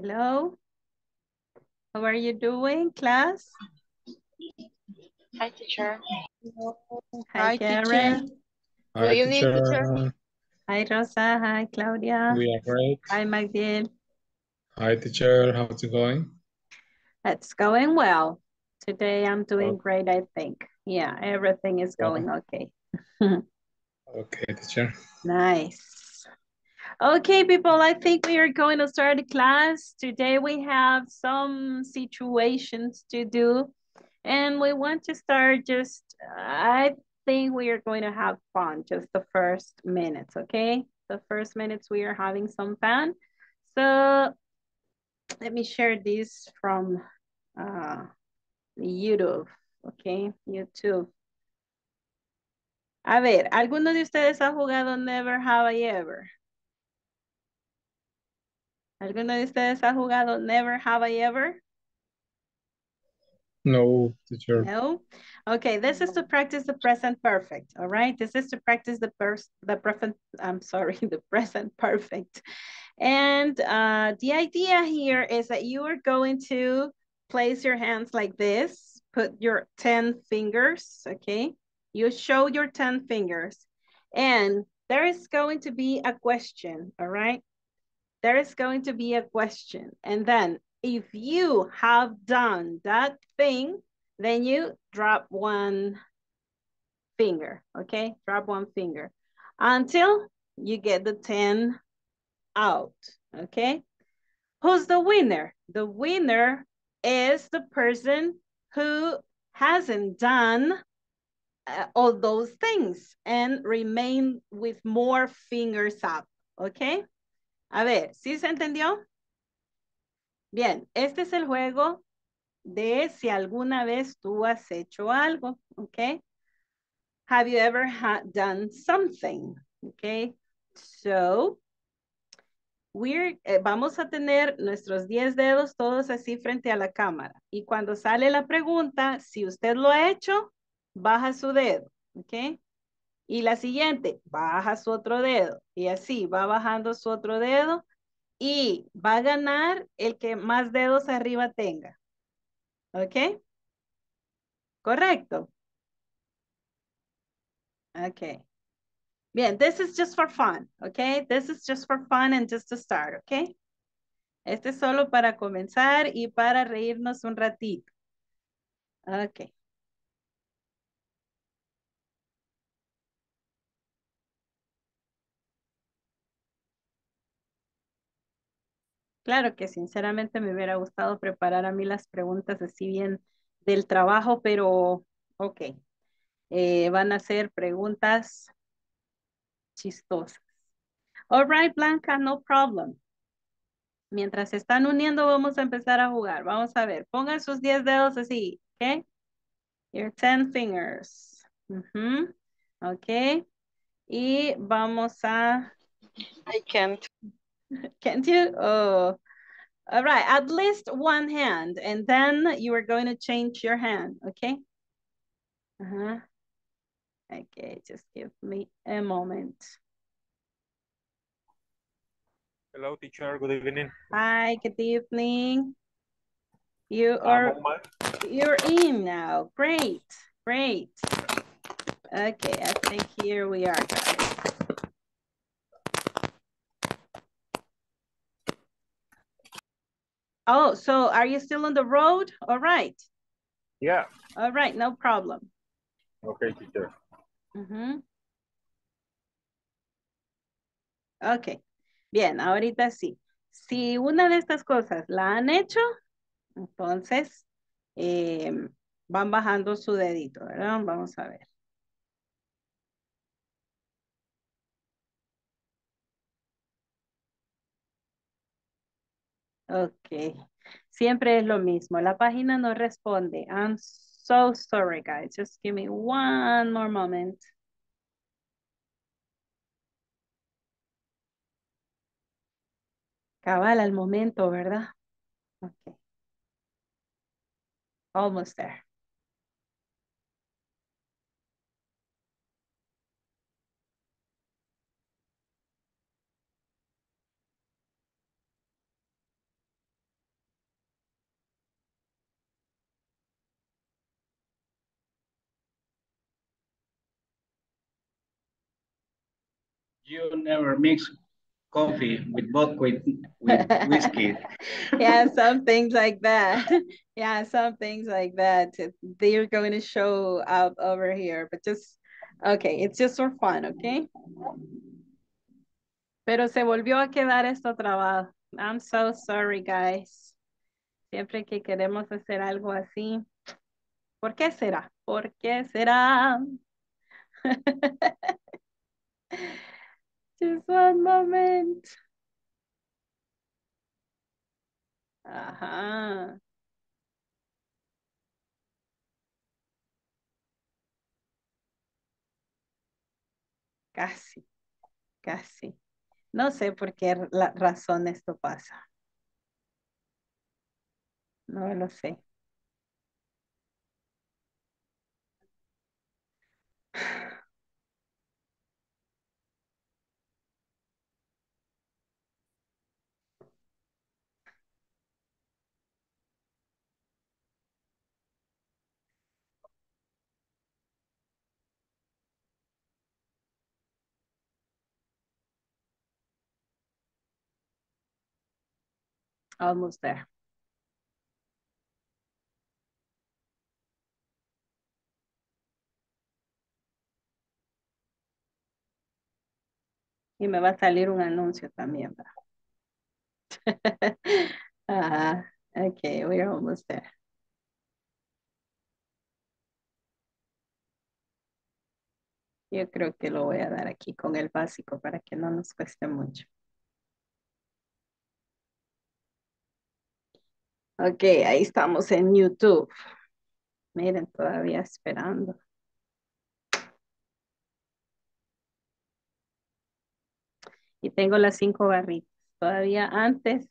Hello. How are you doing, class? Hi, teacher. Hi, Hi, teacher. Karen. Good Hi, evening, teacher. teacher. Hi, Rosa. Hi, Claudia. We are great. Hi, Magdiel. Hi, teacher. How's it going? It's going well. Today I'm doing Oh, great, I think. Yeah, everything is going okay. okay, teacher. Nice. Okay, people, I think we are going to start the class. Today we have some situations to do. And we want to start just, I think we are going to have fun just the first minutes, okay? The first minutes we are having some fun. So let me share this from YouTube, okay? YouTube. A ver, ¿alguno de ustedes ha jugado Never Have I Ever? ¿Alguno de ustedes ha jugado Never Have I Ever? No, teacher. No? Okay, this is to practice the present perfect, all right? This is to practice the present, I'm sorry, the present perfect. And the idea here is that you are going to place your hands like this, put your 10 fingers, okay? You show your 10 fingers, and there is going to be a question, all right? There is going to be a question, and then if you have done that thing, then you drop one finger, okay? Drop one finger until you get the 10 out, okay? Who's the winner? The winner is the person who hasn't done all those things and remain with more fingers up, okay? A ver, ¿sí se entendió? Bien, este es el juego de si alguna vez tú has hecho algo, ¿ok? Have you ever done something? ¿Ok? So, vamos a tener nuestros 10 dedos todos así frente a la cámara. Y cuando sale la pregunta, si usted lo ha hecho, baja su dedo, ¿ok? Y la siguiente, baja su otro dedo. Y así, va bajando su otro dedo. Y va a ganar el que más dedos arriba tenga. ¿Ok? Correcto. Okay. Bien, this is just for fun, okay? This is just for fun and just to start, okay? Este es solo para comenzar y para reírnos un ratito. Okay. Claro que sinceramente me hubiera gustado preparar a mí las preguntas así bien del trabajo, pero ok. Van a ser preguntas chistosas. All right, Blanca, no problem. Mientras se están uniendo, vamos a empezar a jugar. Vamos a ver. Pongan sus 10 dedos así, ¿ok? Your 10 fingers. Ok. Y vamos a... I can't. Can't you? Oh. All right. At least one hand. And then you are going to change your hand. Okay. Okay. Just give me a moment. Hello, teacher. Good evening. Hi. Good evening. You're in now. Great. Great. Okay. I think here we are, guys. Oh, so are you still on the road? All right. Yeah. All right, no problem. Okay, teacher. Ok. Bien, ahorita sí. Si una de estas cosas la han hecho, entonces van bajando su dedito, ¿verdad? Vamos a ver. Ok. Siempre es lo mismo. La página no responde. I'm so sorry, guys. Just give me one more moment. Cabal al momento, ¿verdad? Ok. Almost there. You never mix coffee with vodka with whiskey. Yeah, some things like that. Yeah, some things like that. They're going to show up over here, but just, okay, it's just for fun, okay? Pero se volvió a quedar esto trabado. I'm so sorry, guys. Siempre que queremos hacer algo así. ¿Por qué será? ¿Por qué será? Just one moment. Ajá. Casi, casi. No sé por qué razón esto pasa. No lo sé. Almost there. Y me va a salir un anuncio también, ¿verdad? Ajá. Okay, we're almost there. Yo creo que lo voy a dar aquí con el básico para que no nos cueste mucho. Ok, ahí estamos en YouTube. Miren, todavía esperando. Y tengo las 5 barritas. Todavía antes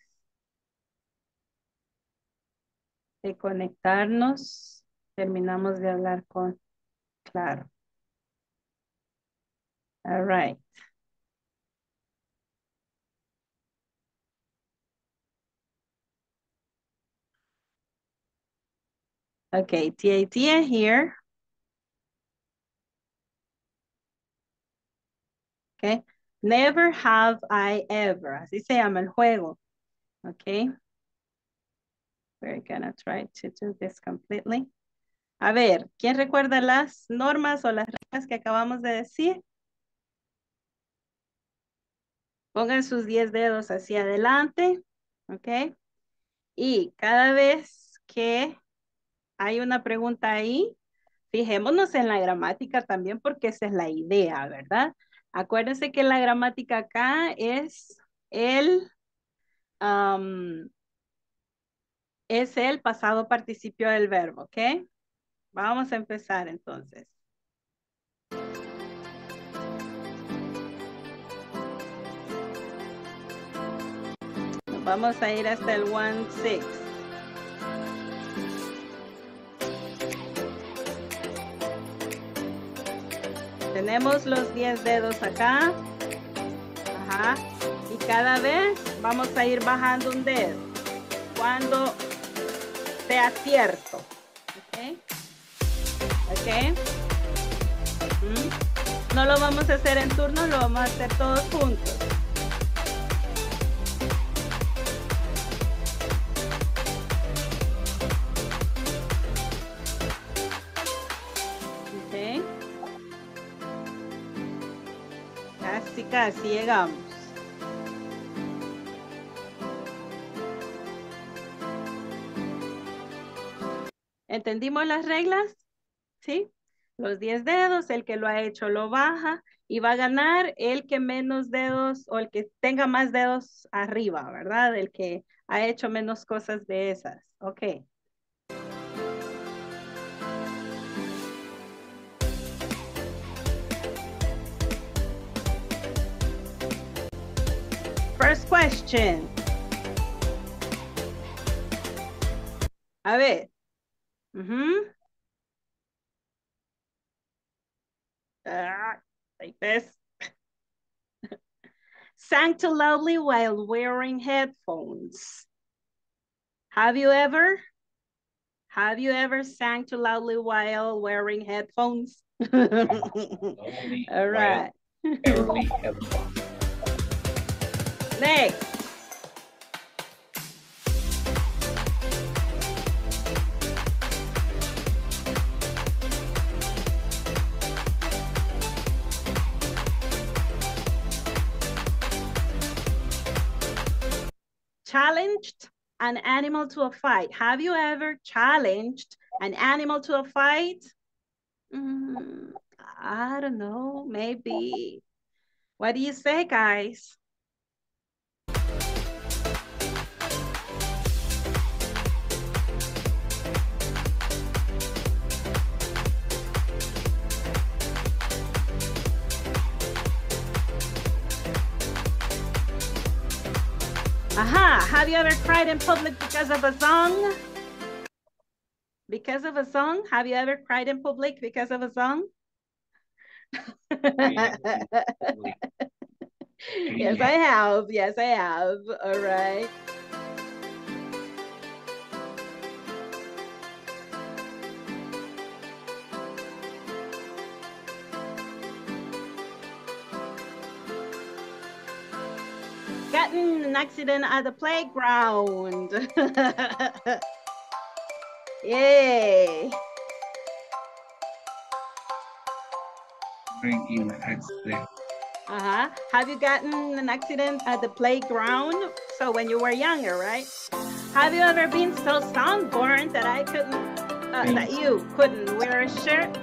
de conectarnos, terminamos de hablar con Claro. All right. Okay, Tia here. Okay. Never have I ever. Así se llama el juego. Okay. We're gonna try to do this completely. A ver, ¿quién recuerda las normas o las reglas que acabamos de decir? Pongan sus 10 dedos hacia adelante. Ok. Y cada vez que hay una pregunta ahí, fijémonos en la gramática también porque esa es la idea, ¿verdad? Acuérdense que la gramática acá es um, el pasado participio del verbo, ¿ok? Vamos a empezar entonces. Nos vamos a ir hasta el 1-6. Tenemos los 10 dedos acá. Ajá. Y cada vez vamos a ir bajando un dedo. Cuando sea cierto. ¿Ok? ¿Ok? No lo vamos a hacer en turno, lo vamos a hacer todos juntos. ¿Ok? Casi llegamos. ¿Entendimos las reglas? ¿Sí? Los 10 dedos, el que lo ha hecho lo baja y va a ganar el que menos dedos o el que tenga más dedos arriba, ¿verdad? El que ha hecho menos cosas de esas. Ok. First question. A ver. Like this. Sang too loudly while wearing headphones. Have you ever sang too loudly while wearing headphones? All right. Early. Next. Challenged an animal to a fight. Have you ever challenged an animal to a fight? I don't know, maybe. What do you say, guys? Aha, have you ever cried in public because of a song? Because of a song? Have you ever cried in public because of a song? Yes, I have. Yes, I have. All right. Gotten an accident at the playground. Yay. In accident. Have you gotten an accident at the playground? So when you were younger, right? Have you ever been so sunburned that that you couldn't wear a shirt?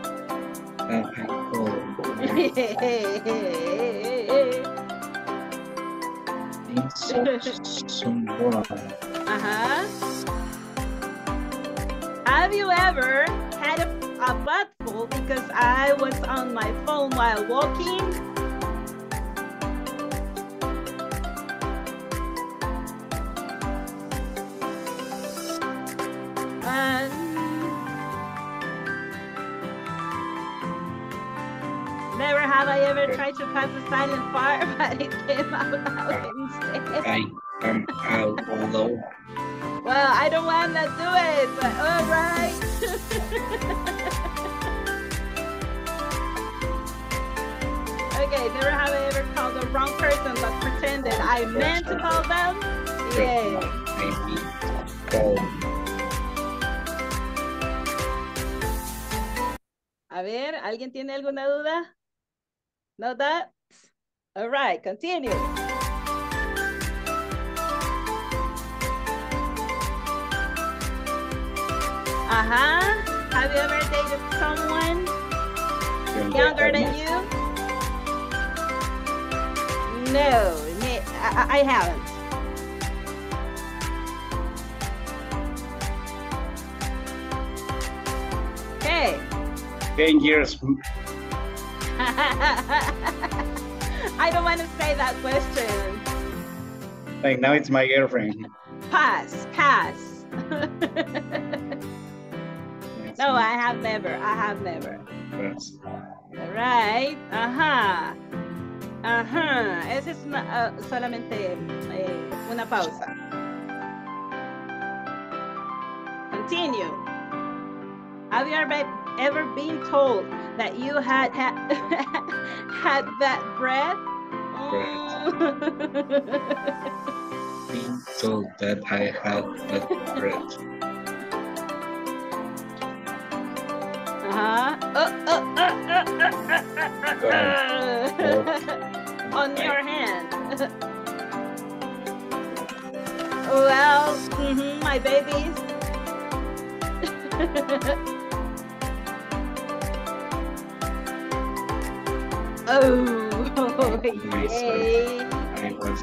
Have you ever had a butt full because I was on my phone while walking? Never have I ever tried to pass a silent fire, but it came out loud instead. I come out low. Well, I don't want to do it, but all right. Okay, never have I ever called the wrong person, but pretended I meant to call them. Yeah. A ver, ¿alguien tiene alguna duda? No doubts? All right, continue. Have you ever dated someone younger than you? No, I haven't. Okay. 10 years. I don't want to say that question. Like now it's my girlfriend. Pass. No, I have never. Yes. All right. Esa es solamente una pausa. Continue. Have you ever been told that you had bad breath? Being told that I had bad breath. On your hand. Well, my babies. Oh, yay. I was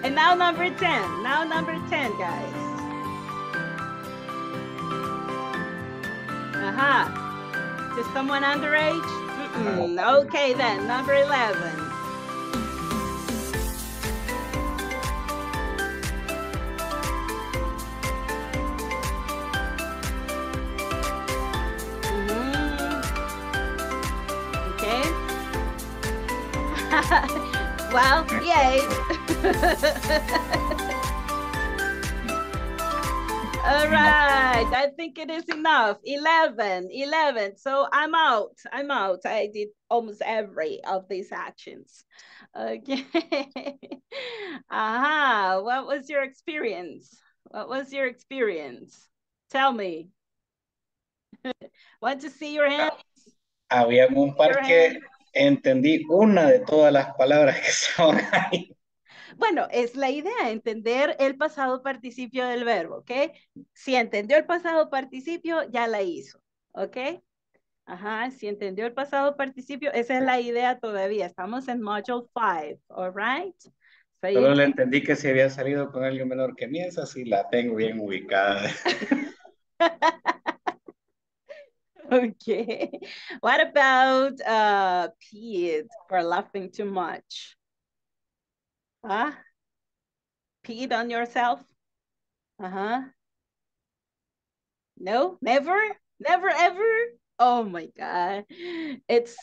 And now number 10. Now number 10, guys. Is someone underage? Okay then, number 11. Okay. Well, yay. All right, I think it is enough. 11. So I'm out. I did almost every of these actions. Okay. Aha, what was your experience? What was your experience? Tell me. Want to see your hand? Había un par Your que hand. entendí una de todas las palabras que estaban ahí. Bueno, es la idea, entender el pasado participio del verbo, ¿ok? Si entendió el pasado participio, ya la hizo, ¿ok? Ajá, si entendió el pasado participio, esa es la idea todavía. Estamos en Module 5, all right? So Solo le entendí que si había salido con alguien menor que mí, esa sí la tengo bien ubicada. Okay. What about peed for laughing too much? Huh? Peed on yourself? Uh-huh. No, never, never, ever. Oh my God. It's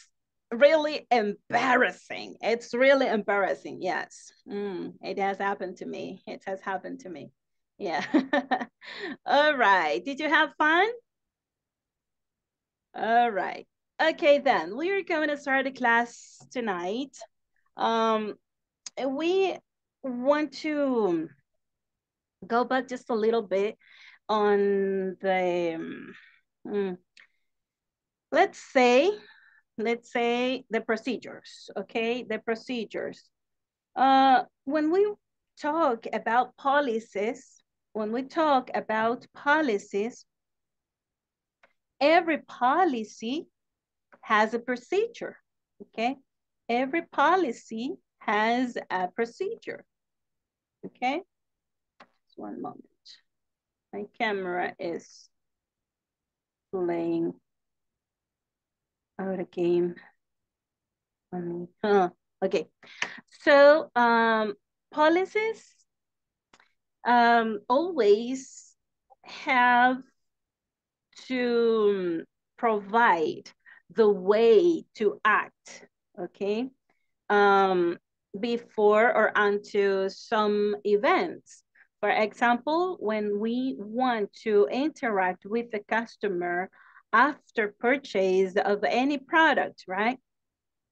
really embarrassing. It's really embarrassing. Yes. It has happened to me. It has happened to me. Yeah. All right. Did you have fun? All right. Okay, then we're going to start the class tonight. We want to go back just a little bit on the, let's say the procedures, okay? The procedures. When we talk about policies, every policy has a procedure, okay? Every policy has a procedure, okay? Just one moment. My camera is playing out a game on me. Okay, so policies always have to provide the way to act, okay? Before or onto some events. For example, when we want to interact with the customer after purchase of any product, right?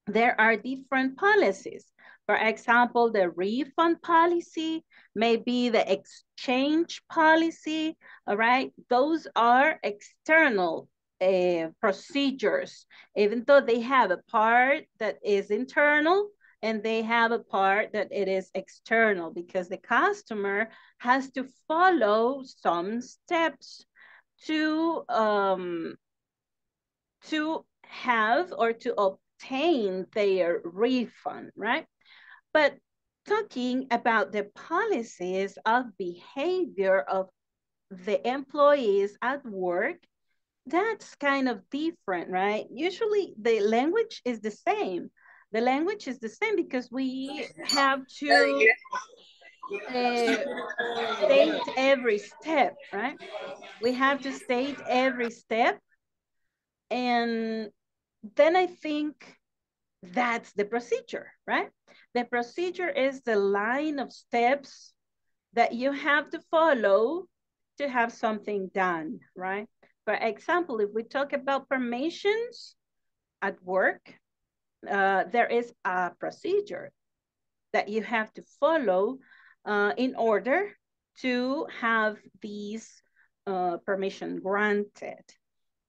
There are different policies. For example, the refund policy, maybe the exchange policy, all right? Those are external procedures, even though they have a part that is internal and they have a part that it is external because the customer has to follow some steps to have or to obtain their refund, right? But talking about the policies of behavior of the employees at work, that's kind of different, right? Usually the language is the same. The language is the same because we have to state every step, right? We have to state every step. And then I think that's the procedure, right? The procedure is the line of steps that you have to follow to have something done, right? For example, if we talk about permissions at work, there is a procedure that you have to follow in order to have these permission granted.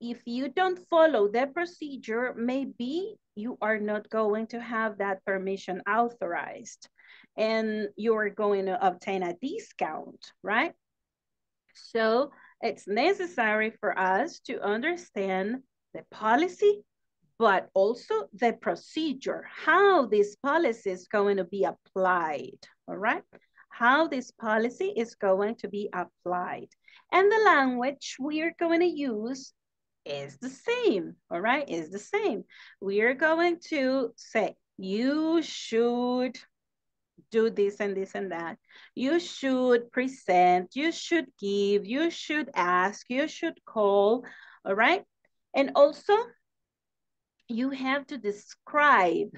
If you don't follow the procedure, maybe you are not going to have that permission authorized and you're going to obtain a discount, right? So it's necessary for us to understand the policy, but also the procedure, how this policy is going to be applied, all right? How this policy is going to be applied. And the language we are going to use is the same, all right? Is the same. We are going to say, you should do this and this and that. You should present, you should give, you should ask, you should call, all right? And also, you have to describe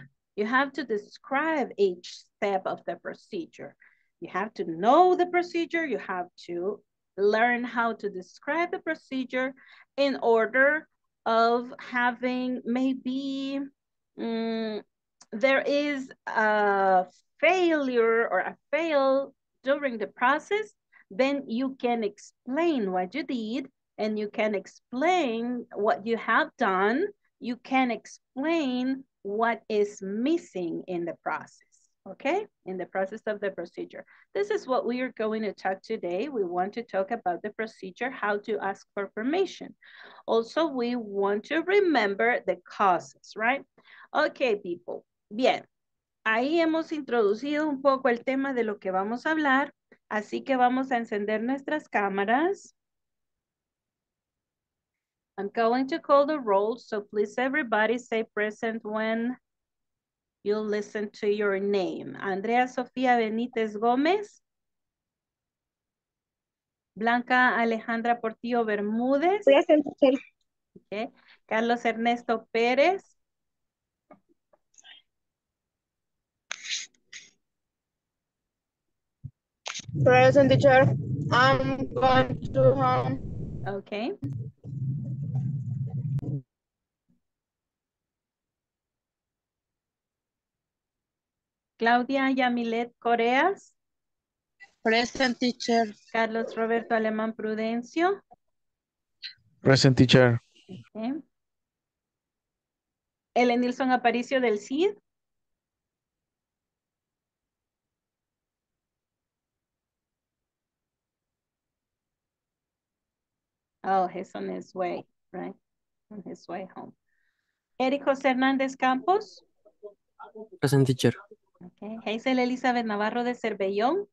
each step of the procedure. You have to know the procedure, you have to learn how to describe the procedure in order of having maybe there is a failure or a fail during the process, then you can explain what you did and you can explain what you have done. You can explain what is missing in the process, okay? In the process of the procedure. This is what we are going to talk today. We want to talk about the procedure, how to ask for permission. Also, we want to remember the causes, right? Okay, people. Bien. Ahí hemos introducido un poco el tema de lo que vamos a hablar. Así que vamos a encender nuestras cámaras. I'm going to call the roll, so please everybody say present when you listen to your name. Andrea Sofía Benítez Gómez. Blanca Alejandra Portillo Bermúdez. Present, teacher. Okay. Carlos Ernesto Pérez. Present, teacher. I'm going to home. Okay. Claudia Yamilet Coreas. Present, teacher. Carlos Roberto Alemán Prudencio. Present, teacher. Okay. Ellen Nilsson Aparicio del CID. Oh, he's on his way, right? On his way home. Eric José Hernández Campos. Present, teacher. Okay. Hazel Elizabeth Navarro de Cervellón.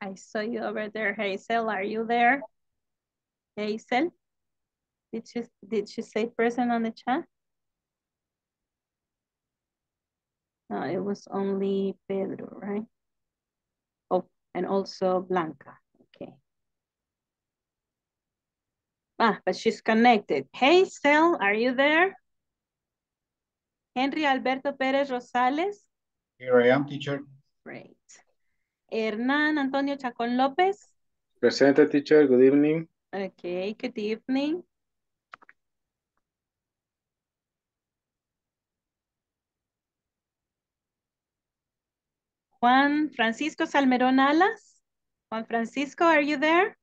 I saw you over there, Hazel. Are you there? Hazel? Did she say present on the chat? No, it was only Pedro, right? Oh, and also Blanca. Okay. Ah, but she's connected. Hazel, are you there? Henry Alberto Pérez Rosales. Here I am, teacher. Great. Hernán Antonio Chacón López. Presente, teacher. Good evening. Okay, good evening. Juan Francisco Salmerón Alas. Juan Francisco, are you there?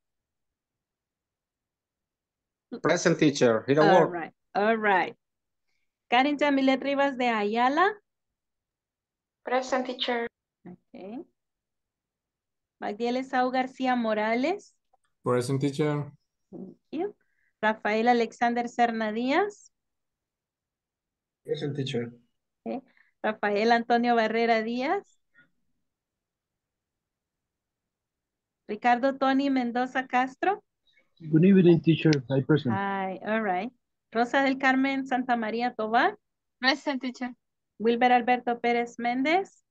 Present, teacher. Here I All work. right, all right. Karen Jamilet Rivas de Ayala. Present, teacher. Okay. Magdiel Esau García Morales. Present, teacher. Thank you. Rafael Alexander Serna Díaz. Present, teacher. Okay. Rafael Antonio Barrera Díaz. Ricardo Tony Mendoza Castro. Good evening, teacher. I present. Hi, all right. Rosa del Carmen Santa María Tobar. Present, teacher. Wilber Alberto Pérez Méndez.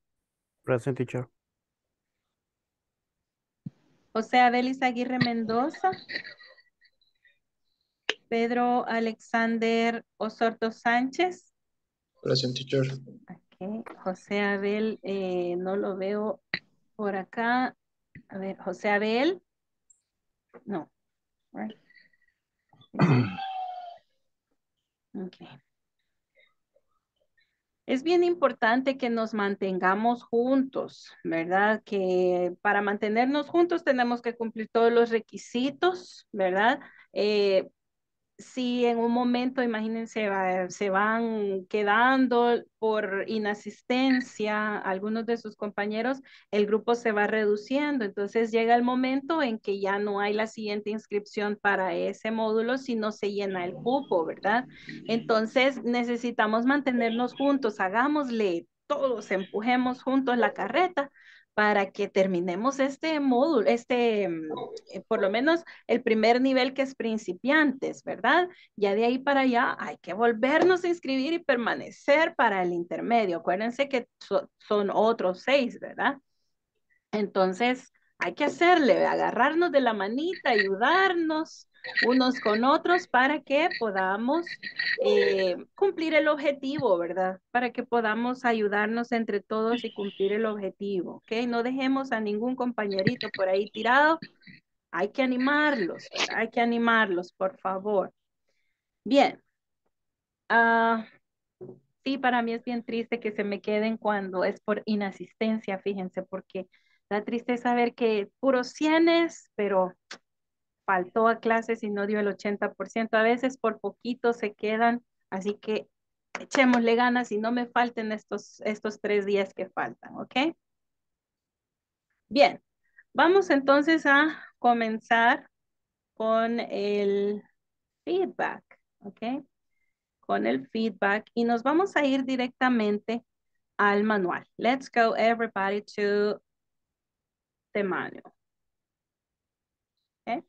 Present, teacher. José Abelis Aguirre Mendoza. Pedro Alexander Osorto Sánchez. Present, teacher. Okay. José Abel, no lo veo por acá. A ver, José Abel. No. Right. Okay. Es bien importante que nos mantengamos juntos, ¿verdad? Que para mantenernos juntos tenemos que cumplir todos los requisitos, ¿verdad? Si en un momento, imagínense, se van quedando por inasistencia algunos de sus compañeros, el grupo se va reduciendo. Entonces llega el momento en que ya no hay la siguiente inscripción para ese módulo si no se llena el cupo, ¿verdad? Entonces necesitamos mantenernos juntos, hagámosle todos, empujemos juntos la carreta para que terminemos este módulo, por lo menos el primer nivel que es principiantes, ¿verdad? Ya de ahí para allá hay que volvernos a inscribir y permanecer para el intermedio. Acuérdense que son otros 6, ¿verdad? Entonces, hay que hacerle, agarrarnos de la manita, ayudarnos unos con otros para que podamos cumplir el objetivo, ¿verdad? Para que podamos ayudarnos entre todos y cumplir el objetivo, ¿ok? No dejemos a ningún compañerito por ahí tirado. Hay que animarlos, ¿verdad? Hay que animarlos, por favor. Bien. Sí, para mí es bien triste que se me queden cuando es por inasistencia, fíjense, porque da tristeza ver que puros cienes, pero faltó a clases y no dio el 80%. A veces por poquito se quedan, así que echémosle ganas y no me falten estos 3 días que faltan, ¿ok? Bien, vamos entonces a comenzar con el feedback, ¿ok? Con el feedback y nos vamos a ir directamente al manual. Let's go everybody to the manual. Okay.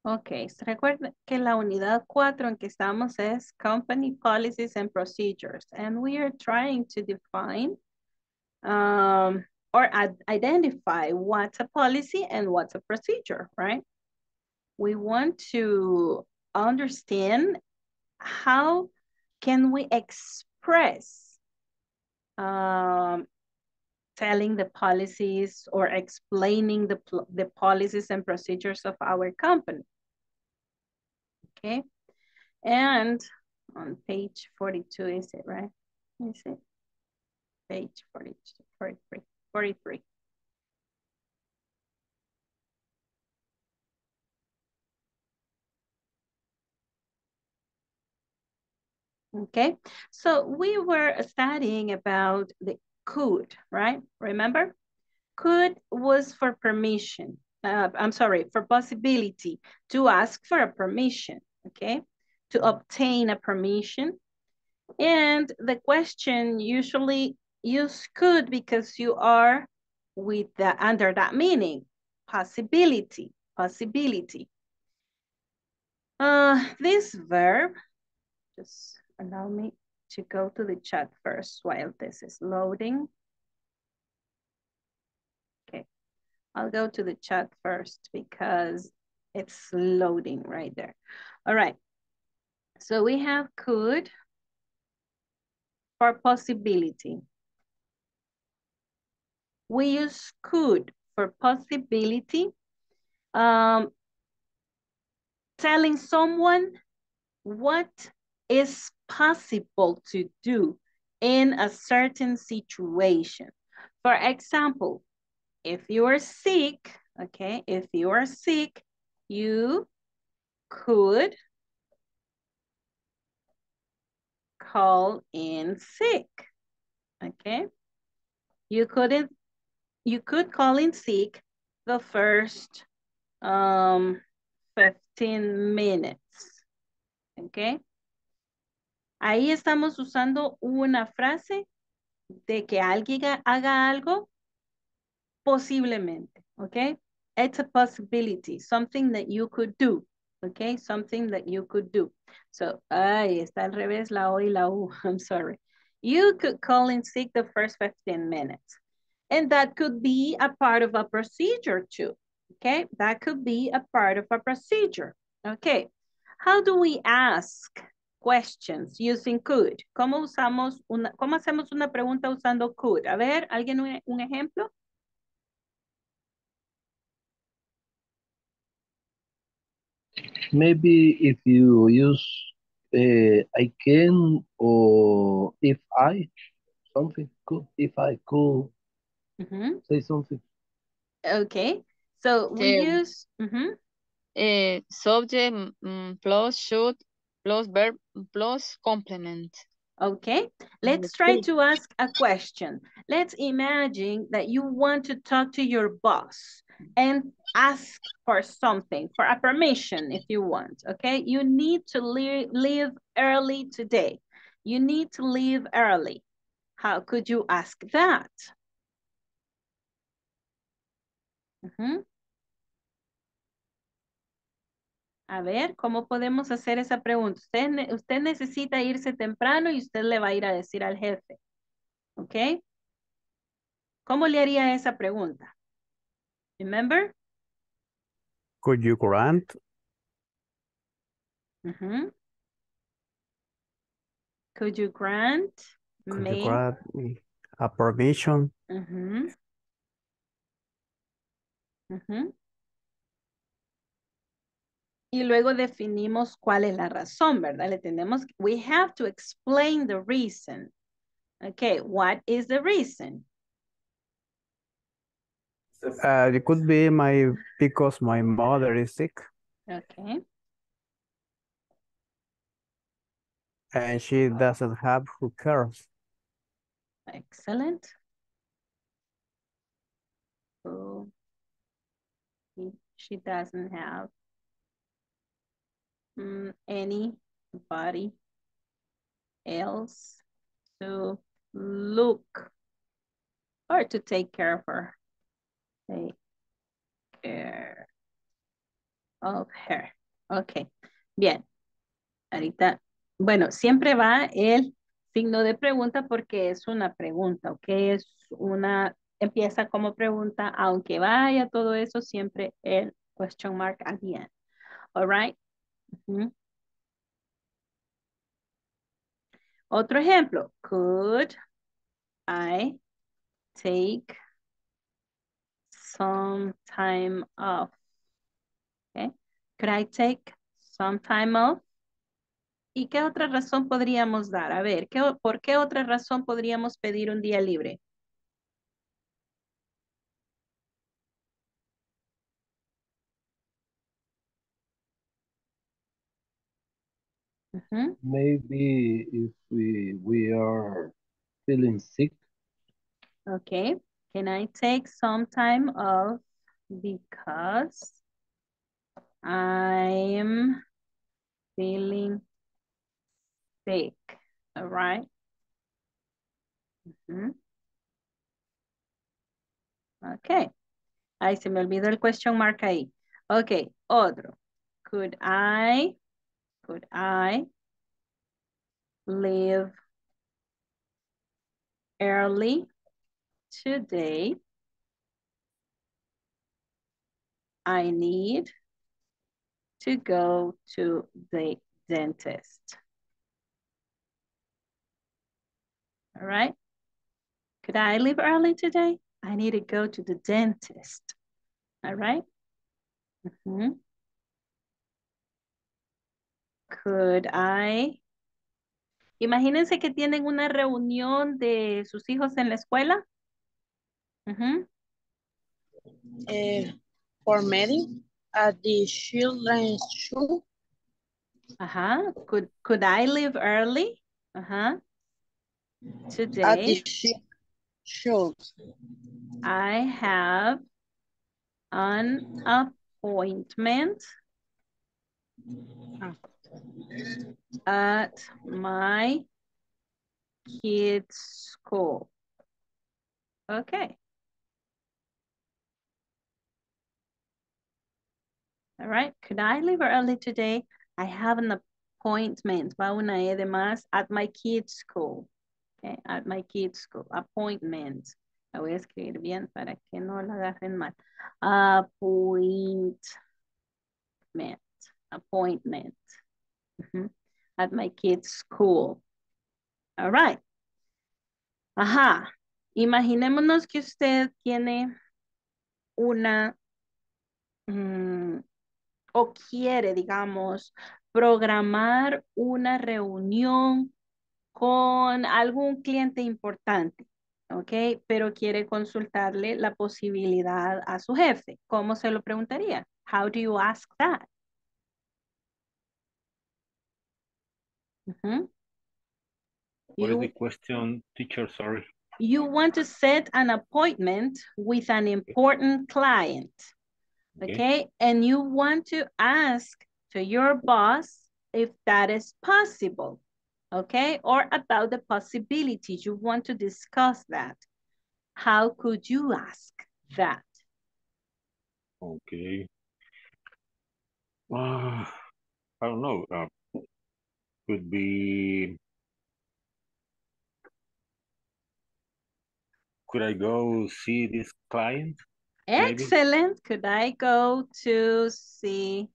Ok, recuerden que la unidad 4 en que estamos es Company Policies and Procedures, and we are trying to define or identify what's a policy and what's a procedure, right? We want to understand how can we express telling the policies or explaining the policies and procedures of our company. Okay, and on page 42, is it right? Is it? Page 42, 43, 43. Okay, so we were studying about the could, right? Remember? Could was for permission. I'm sorry, for possibility to ask for a permission, okay? To obtain a permission. And the question usually use could because you are with the, under that meaning, possibility, possibility. This verb, just allow me to go to the chat first while this is loading. Okay, I'll go to the chat first because it's loading right there. All right, so we have could for possibility. We use could for possibility, telling someone what is possible to do in a certain situation. For example, if you are sick, okay, if you are sick, you could call in sick, okay? You could call in sick the first 15 minutes, okay? Ahí estamos usando una frase de que alguien haga algo posiblemente, okay? It's a possibility, something that you could do, okay? Something that you could do. So, ay, está al revés la O y la U, I'm sorry. You could call in sick the first 15 minutes. And that could be a part of a procedure too, okay? That could be a part of a procedure, okay? How do we ask questions using could? ¿Cómo hacemos una pregunta usando could? A ver, ¿alguien un ejemplo? Maybe if you use I can or if I something could if I could Mhm. say something. Okay. So we use Subject plus should plus verb plus complement. okay. Let's try to ask a question. Let's imagine that you want to talk to your boss and ask for something, for a permission if you want, okay? You need to leave early today. You need to leave early. How could you ask that? A ver, ¿cómo podemos hacer esa pregunta? Usted necesita irse temprano y usted le va a ir a decir al jefe, ¿ok? ¿Cómo le haría esa pregunta? Remember? Could you grant? Could you grant Could you me? grant me a permission? Y luego definimos cuál es la razón, ¿verdad? Le tenemos, we have to explain the reason. Okay, what is the reason? It could be because my mother is sick Okay. and she doesn't have who cares. Excellent. So she doesn't have anybody else to look or to take care of her. Take care of her. Ok, bien. Ahorita, bueno, siempre va el signo de pregunta porque es una pregunta, ¿ok? Empieza como pregunta, aunque vaya todo eso, siempre el question mark at the end. All right? Otro ejemplo. Could I take some time off? Okay. Could I take some time off? ¿Y qué otra razón podríamos dar? A ver, ¿por qué otra razón podríamos pedir un día libre? Maybe if we are feeling sick. Okay. Can I take some time off because I'm feeling sick? All right. Okay. Ay, se me olvidó el question mark ahí. Okay, otro. Could I leave early today? I need to go to the dentist. All right. Could I leave early today? I need to go to the dentist. All right. Could I? Imagínense que tienen una reunión de sus hijos en la escuela. For meeting at the children's school. Could I leave early? Today. At the school. I have an appointment at my kids' school. Okay. All right. Could I leave early today? I have an appointment. Va una E de más at my kids' school. Okay. At my kids' school. Appointment. La voy a escribir bien para que no la agarren mal. Appointment. Appointment. At my kids' school. All right. Ajá. Imaginémonos que usted tiene una o quiere, digamos, programar una reunión con algún cliente importante, ¿ok? Pero quiere consultarle la posibilidad a su jefe. ¿Cómo se lo preguntaría? How do you ask that? What is the question, teacher? Sorry. You want to set an appointment with an important client, okay? And you want to ask to your boss if that is possible, okay? Or about the possibilities. You want to discuss that. How could you ask that? Okay. I don't know. Could be. Could I go see this client? Excellent. Maybe? Could I go to see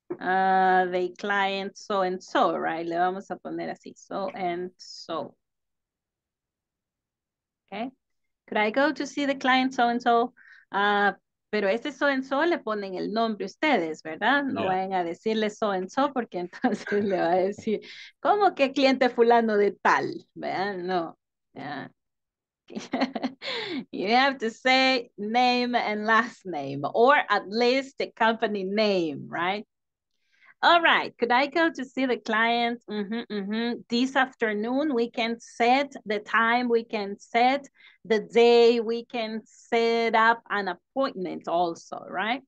the client so and so, right? Le vamos a poner así, so and so. Okay. Could I go to see the client so and so? Pero este so and so le ponen el nombre ustedes, ¿verdad? No vayan a decirle so and so porque entonces le va a decir, ¿cómo que cliente fulano de tal? ¿Verdad? No. Yeah. You have to say name and last name, or at least the company name, right? All right, could I go to see the client this afternoon? We can set the time, we can set the day, we can set up an appointment also, right?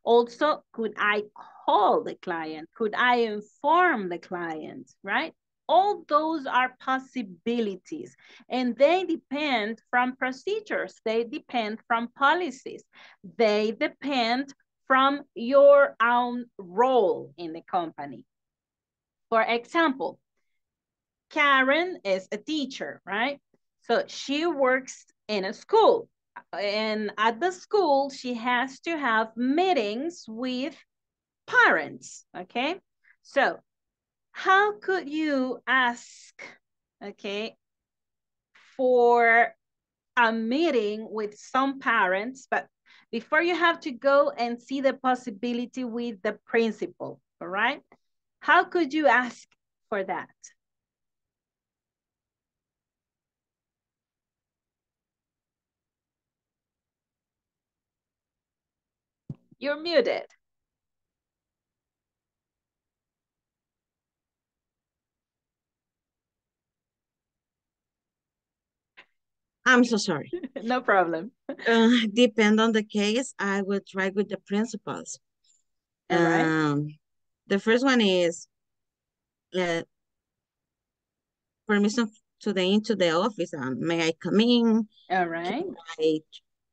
Also, could I call the client? Could I inform the client, right? All those are possibilities, and they depend from procedures. They depend from policies. They depend from your own role in the company. For example, Karen is a teacher, right? So she works in a school, and at the school, she has to have meetings with parents, okay? So how could you ask, okay, for a meeting with some parents, but before you have to go and see the possibility with the principal, all right? How could you ask for that? You're muted. I'm so sorry. No problem. Depend on the case, I will try with the principals. All right. The first one is permission to into the office. May I come in? All right.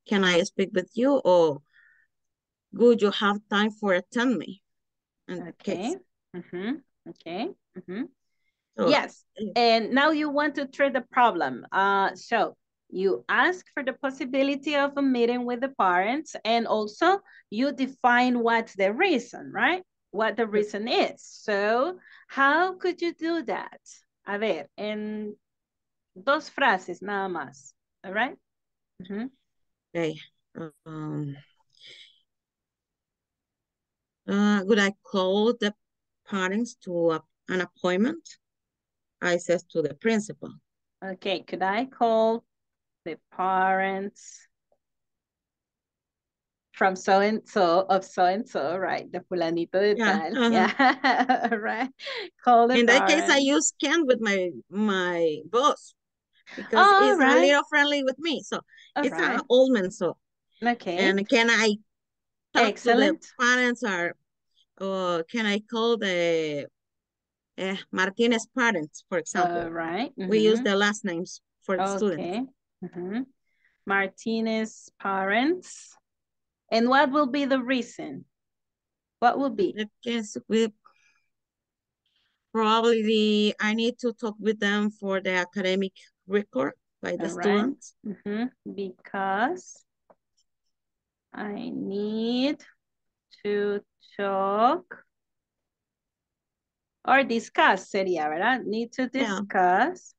Can I speak with you, or would you have time for attend me? Okay. Okay. So, yes. And now you want to treat the problem. So you ask for the possibility of a meeting with the parents, and also you define what's the reason, right? What the reason is. So how could you do that? A ver, en dos frases nada más. All right? Okay. Would I call the parents to an appointment? I says to the principal. Okay, could I call the parents from so-and-so of so-and-so, right? The fulanito de tal. Yeah, right. Call the in parents. that case, I use can with my boss because he's a little friendly with me. So it's an old man, so. Okay. And can I talk to the parents, or can I call the Martinez parents, for example? Right. We use the last names for the students. Martinez parents. And what will be the reason? What will be? I guess probably I need to talk with them for the academic record by the students. Because I need to talk or discuss, sería, ¿verdad? Need to discuss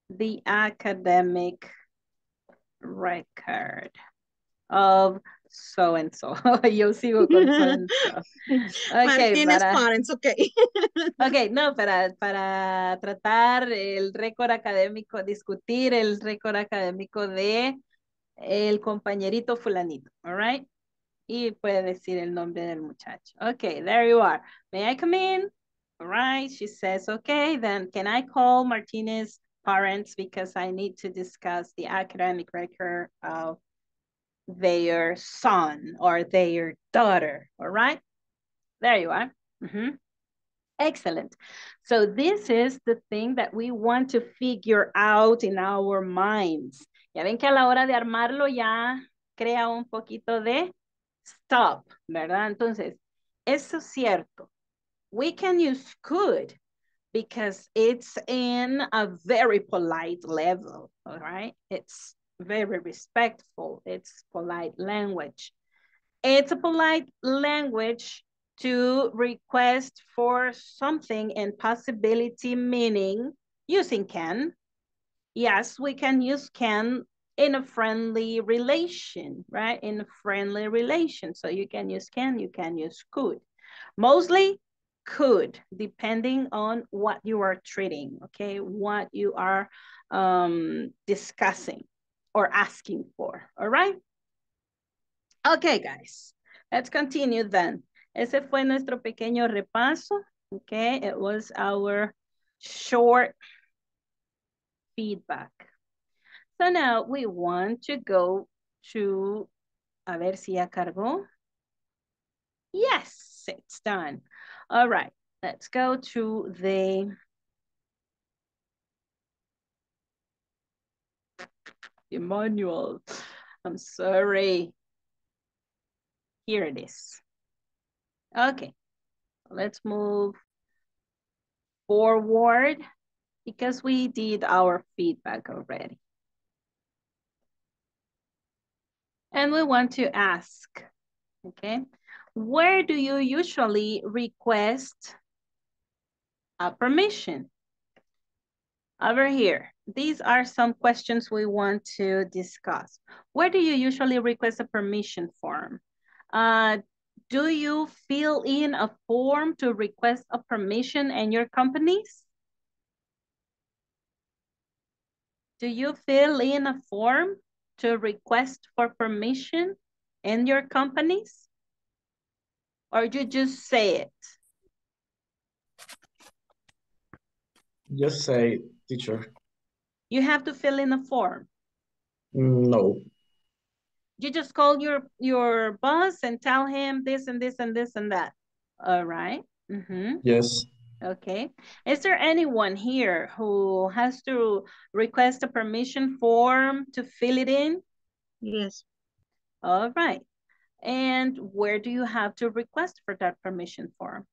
the academic record of so and so. Yo sigo con so and so. Okay, Martínez parents, okay. Okay, no, para tratar el récord académico, discutir el récord académico de el compañerito fulanito, all right? Y puede decir el nombre del muchacho. Okay, there you are. May I come in? All right, she says, okay, then can I call Martinez parents because I need to discuss the academic record of their son or their daughter, all right? There you are. Excellent. So this is the thing that we want to figure out in our minds. Ya ven que a la hora de armarlo ya crea un poquito de stop, ¿verdad? Entonces, eso es cierto. We can use could because it's in a very polite level, all right? It's very respectful. It's polite language. It's a polite language to request for something in possibility, meaning using can. Yes, we can use can in a friendly relation, right? In a friendly relation. So you can use can, you can use could. Mostly could, depending on what you are treating, okay? What you are discussing or asking for, all right? Okay, guys, let's continue then. Ese fue nuestro pequeño repaso, okay? It was our short feedback. So now we want to go to, a ver si ya cargó. Yes, it's done. All right, let's go to the manual. I'm sorry. Here it is. Okay, let's move forward because we did our feedback already. And we want to ask, okay, where do you usually request a permission? Over here, these are some questions we want to discuss. Where do you usually request a permission form? Do you fill in a form to request a permission in your companies? Do you fill in a form to request for permission in your companies? Or you just say it? Just say, teacher. You have to fill in a form. No. You just call your boss and tell him this and this and this and that. All right. Yes. Okay. Is there anyone here who has to request a permission form to fill it in? Yes. All right. And where do you have to request for that permission form?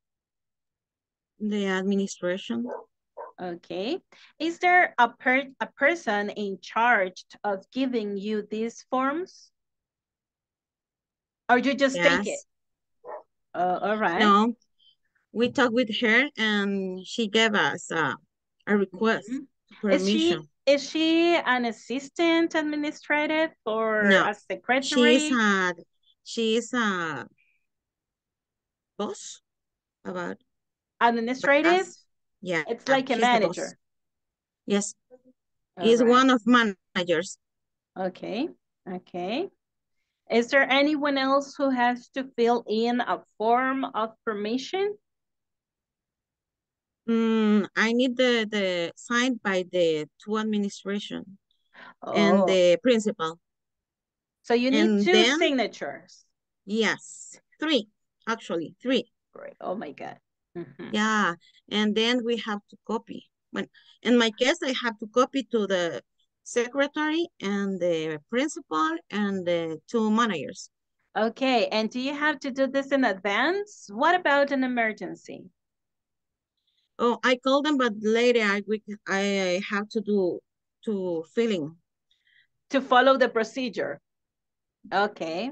The administration. Okay. Is there a person in charge of giving you these forms? Or you just take it? All right. No, we talked with her and she gave us a request, permission. Is she an assistant administrative or No, a secretary? She's a boss about administrative? Yeah. It's like a manager. Yes. Is one of managers. Okay. Okay. Is there anyone else who has to fill in a form of permission? I need the signed by the two administration and the principal. So you need two signatures. Yes, three, actually, three. Great. Oh my God. Yeah, and then we have to copy. When in my case, I have to copy to the secretary and the principal and the two managers. Okay, and do you have to do this in advance? What about an emergency? Oh, I call them, but later I have to filling. To follow the procedure. Okay.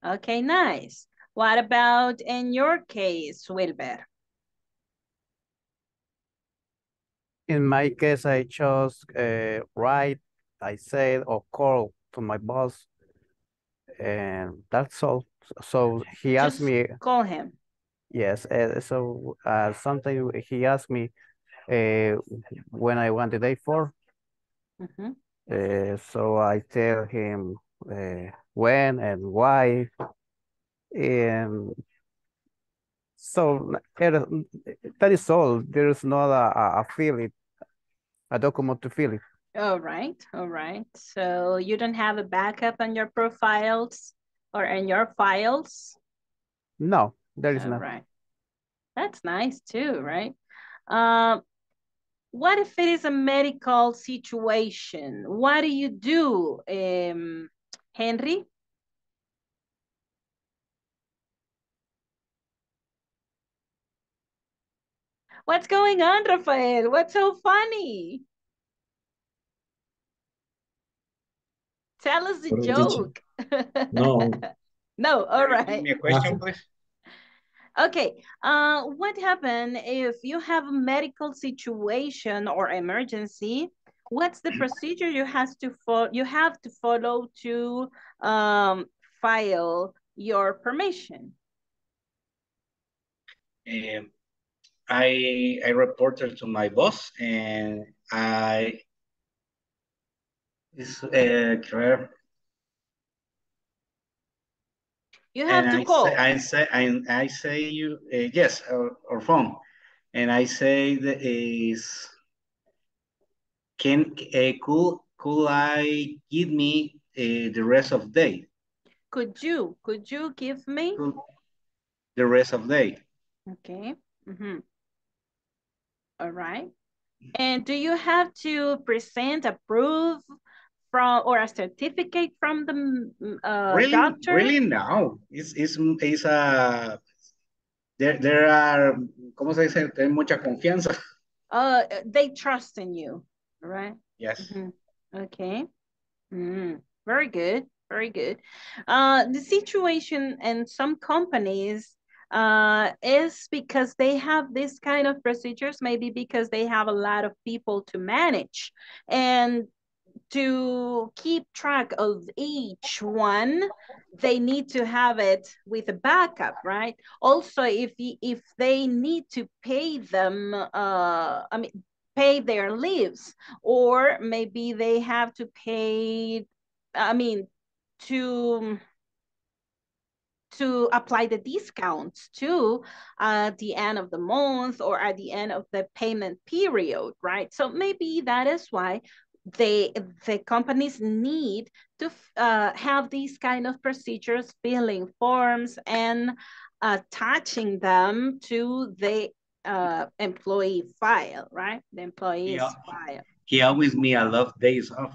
Okay, nice. What about in your case, Wilber? In my case, I chose write, I said, or call to my boss and that's all. So he asked Just me, call him. yes. So sometimes he asked me when I want the day for. Mhm. So I tell him when and why, and so that is all. There is not a fill it, a document to fill it. All right, all right. So you don't have a backup on your profiles or in your files? No, there is All not. right. That's nice too, right? What if it is a medical situation? What do you do, Henry? What's going on, Rafael? What's so funny? Tell us the Sorry, teacher. joke. No. No, all Give right. me a question, Nothing. please. Okay, what happens if you have a medical situation or emergency? What's the procedure you have to follow to file your permission? I reported to my boss and career. You have to call. I say you yes or phone, and I say that is could I give me the rest of day? Could you give me? Could, the rest of day. Okay. All right. And do you have to present a proof from or a certificate from the doctor? Really no. It's there are ¿cómo se dice? Hay mucha confianza. They trust in you, right? Yes. Okay. Very good. Very good. The situation in some companies is because they have this kind of procedures, maybe because they have a lot of people to manage. And to keep track of each one, they need to have it with a backup, right? Also, if they need to pay them, pay their leaves, or maybe they have to pay, to apply the discounts too at the end of the month or at the end of the payment period, right? So maybe that is why the companies need to have these kind of procedures, filling forms and attaching them to the employee file, right? The employee's file. He always me a lot of days off.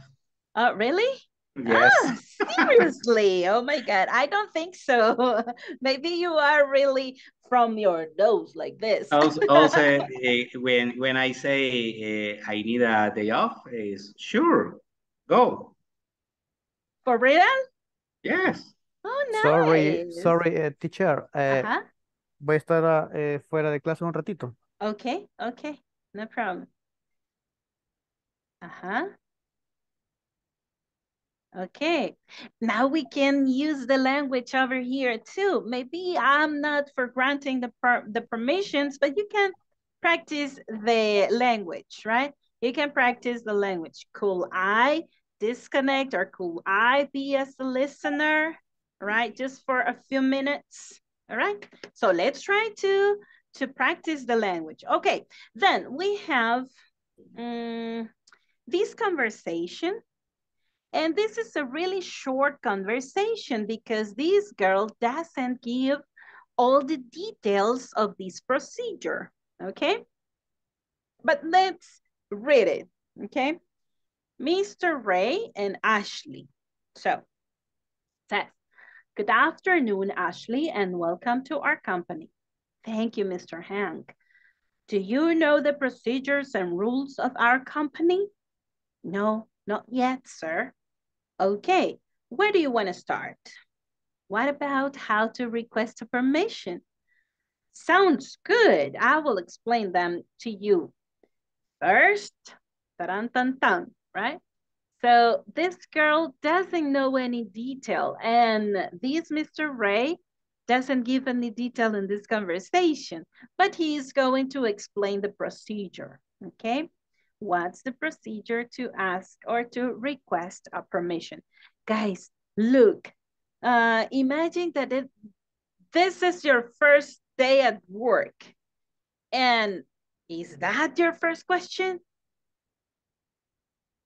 Really? Yes. Ah, seriously? Oh my God, I don't think so. Maybe you are really from your nose like this. Also when I say I need a day off, is sure, go. For real? Yes. Oh, Sorry, nice. teacher. Voy a estar fuera de clase un ratito. Okay, no problem. Okay, now we can use the language over here too. Maybe I'm not for granting the permissions, but you can practice the language, right? You can practice the language. Could I disconnect or could I be as a listener, right? Just for a few minutes, all right? So let's try to practice the language. Okay, then we have this conversation. And this is a really short conversation because this girl doesn't give all the details of this procedure, okay? But let's read it, okay? Mr. Ray and Ashley. So, says, good afternoon, Ashley, and welcome to our company. Thank you, Mr. Hank. Do you know the procedures and rules of our company? No, not yet, sir. Okay, where do you want to start? What about how to request a permission? Sounds good. I will explain them to you. First, right? So this girl doesn't know any detail, and this Mr. Ray doesn't give any detail in this conversation, but he is going to explain the procedure, okay? What's the procedure to ask or to request a permission? Guys, look, imagine that this is your first day at work, and is that your first question?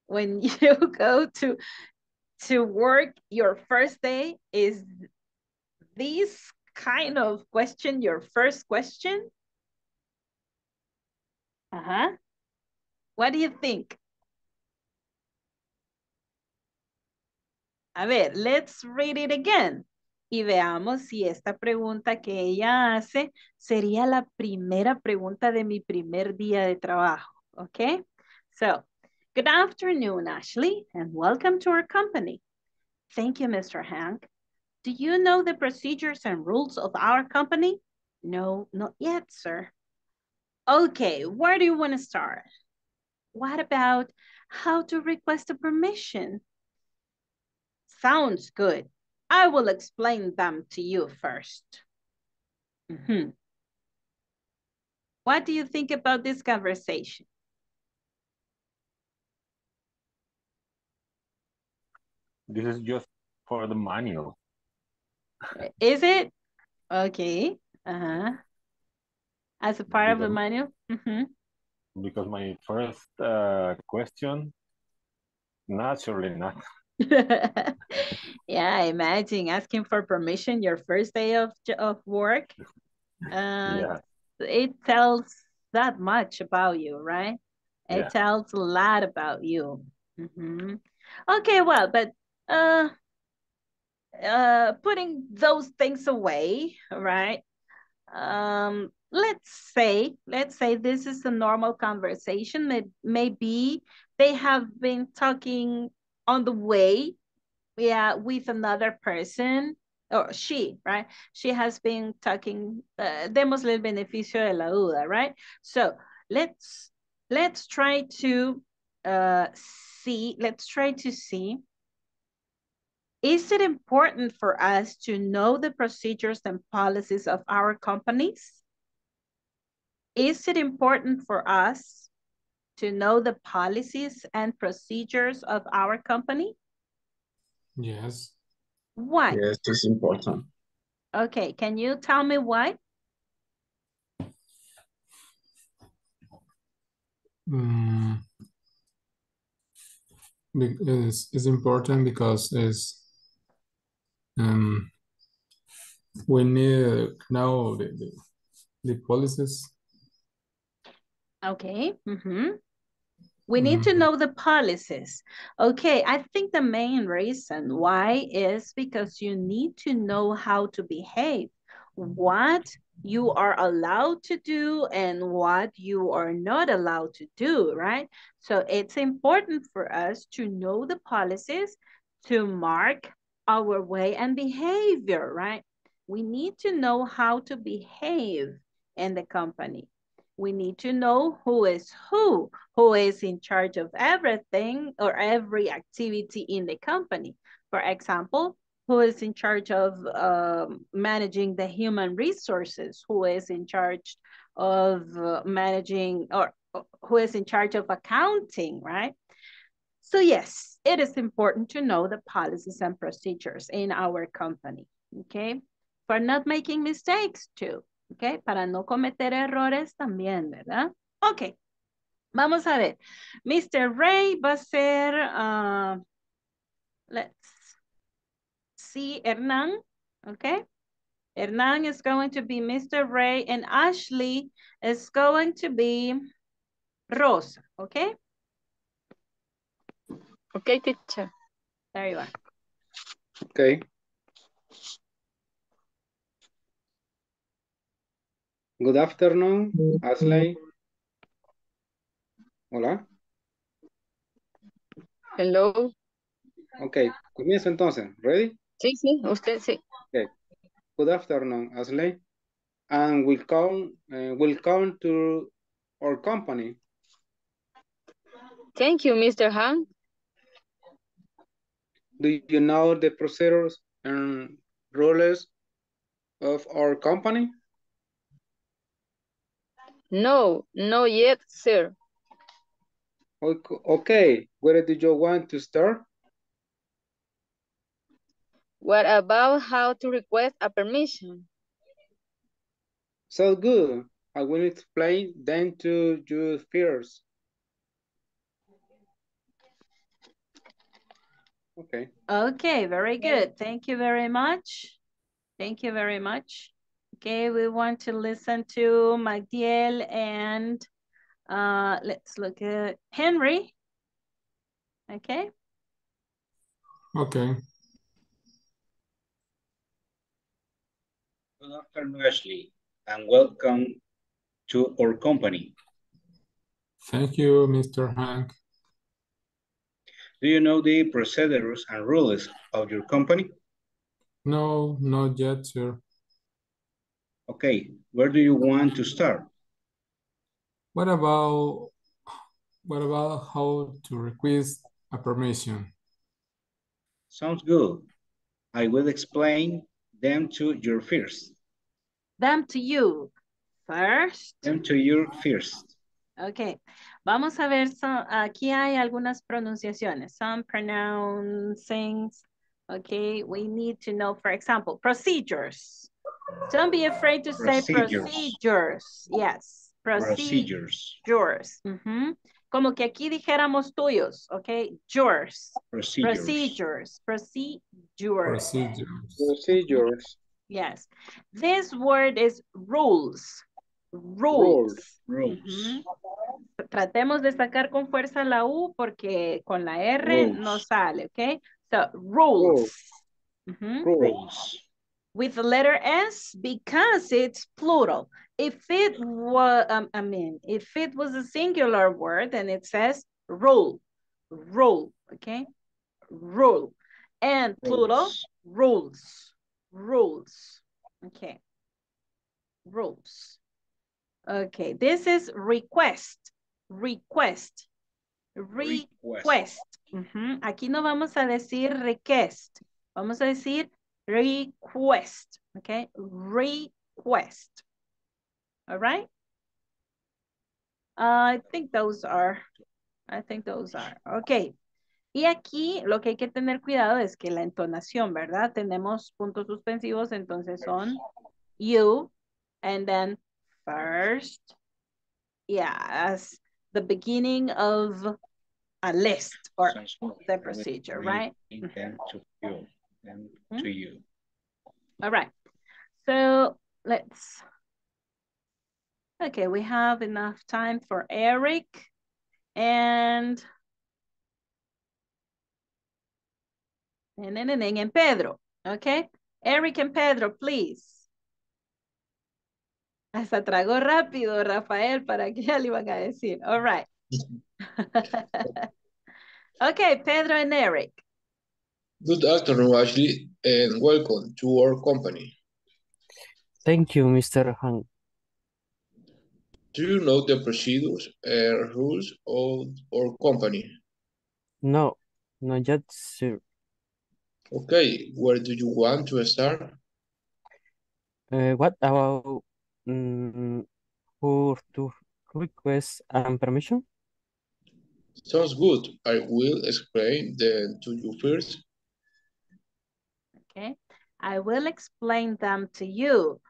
When you go to work, your first day, is this kind of question your first question? What do you think? A ver, let's read it again. Y veamos si esta pregunta que ella hace sería la primera pregunta de mi primer día de trabajo. Okay? So, good afternoon, Ashley, and welcome to our company. Thank you, Mr. Hank. Do you know the procedures and rules of our company? No, not yet, sir. Okay, where do you want to start? What about how to request a permission? Sounds good. I will explain them to you first. What do you think about this conversation? This is just for the manual. Is it? Okay. As a part of the manual? Because my first question, naturally not. Yeah, imagine asking for permission your first day of work. Yeah. It tells that much about you, right? It tells a lot about you. Okay, well, but putting those things away, right? Let's say this is a normal conversation that maybe they have been talking on the way, with another person, or she, right? She has been talking, démosle el beneficio de la duda, right? So let's try to see, is it important for us to know the procedures and policies of our companies? Is it important for us to know the policies and procedures of our company? Yes. Why? Yes, it's important. Okay, can you tell me why? It's important because we need now the policies. Okay. We need to know the policies. Okay, I think the main reason why is because you need to know how to behave, what you are allowed to do and what you are not allowed to do, right? So it's important for us to know the policies to mark our way and behavior, right? We need to know how to behave in the company. We need to know who is in charge of everything or every activity in the company. For example, who is in charge of managing the human resources, who is in charge of managing, or who is in charge of accounting, right? So yes, it is important to know the policies and procedures in our company, okay? For not making mistakes too. ¿Ok? Para no cometer errores también, ¿verdad? Ok. Vamos a ver. Mr. Ray va a ser, let's see, Hernán. Ok. Hernán is going to be Mr. Ray and Ashley is going to be Rosa. Ok. Okay, teacher. There you are. Okay. Good afternoon, Ashley. Hola. Hello. Okay, comienzo entonces. Ready? Sí, usted sí. Okay. Good afternoon, Ashley. And welcome to our company. Thank you, Mr. Han. Do you know the procedures and rules of our company? No, not yet, sir. Okay, where do you want to start? What about how to request a permission? So good. I will explain them to you first. Okay. Okay, very good. Thank you very much. Thank you very much. Okay, we want to listen to Magdiel and let's look at Henry. Okay. Okay. Good afternoon, Ashley, and welcome to our company. Thank you, Mr. Hank. Do you know the procedures and rules of your company? No, not yet, sir. Okay, where do you want to start? What about how to request a permission? Sounds good. I will explain them to you first. Them to you first. Them to you first. Ok, vamos a ver, aquí hay algunas pronunciaciones, some pronouncings, okay, we need to know, for example, procedures. Don't be afraid to say procedures, yes, Procedures. Ujú. Como que aquí dijéramos tuyos, ok, yours. Procedures. Procedures. Yes, this word is rules. Rules. Ujú. Tratemos de sacar con fuerza la U porque con la R no sale, ¿ok? So, rules. Rules. With the letter S because it's plural. If it was, if it was a singular word and it says rule, okay? Rule. And plural, rules, okay? Rules. Okay, this is request. Aquí no vamos a decir request. Vamos a decir request. Okay, request. All right. I think those are. Okay. Y aquí lo que hay que tener cuidado es que la entonación, ¿verdad? Tenemos puntos suspensivos, entonces son you, and then first, yeah, as the beginning of a list or the procedure, right? Them to you. Them to you. All right. So let's, okay, we have enough time for Eric and Pedro, okay? Eric and Pedro, please. Hasta tragó rápido, Rafael, para que ya le iban a decir. All right. Okay, Pedro and Eric. Good afternoon, Ashley, and welcome to our company. Thank you, Mr. Han. Do you know the procedures and rules of our company? No, not yet, sir. Okay, where do you want to start? What about who to request permission? Sounds good. I will explain them to you first. Okay, I will explain them to you.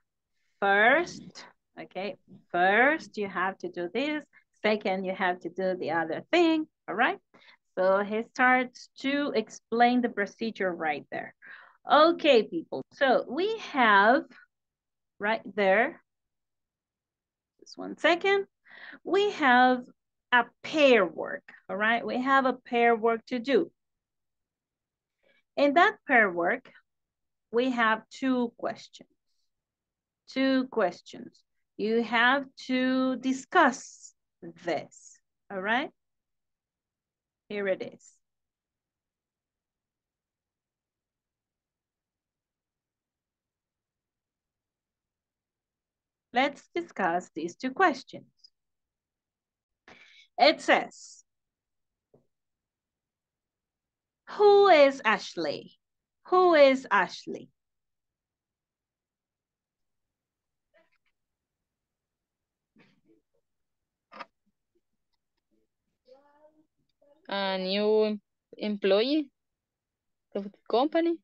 First, okay, first you have to do this. Second, you have to do the other thing, all right? So he starts to explain the procedure right there. Okay, people, so we have right there, just 1 second, we have a pair work, all right? We have a pair work to do. In that pair work, we have 2 questions. 2 questions. You have to discuss this, all right? Here it is. Let's discuss these 2 questions. It says, Who is Ashley? Who is Ashley? A new employee of the company.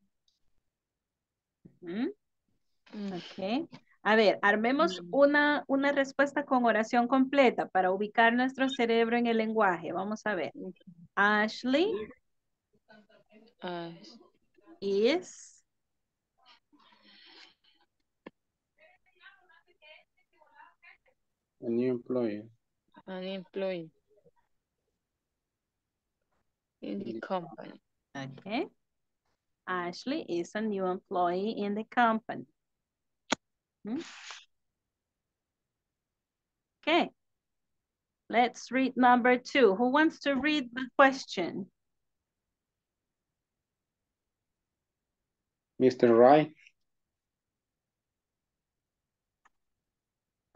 Ok. A ver, armemos una respuesta con oración completa para ubicar nuestro cerebro en el lenguaje. Vamos a ver. Ashley is A new employee. An employee in the company. Okay. Ashley is a new employee in the company. Okay. Let's read number 2. Who wants to read the question? Mr. Right.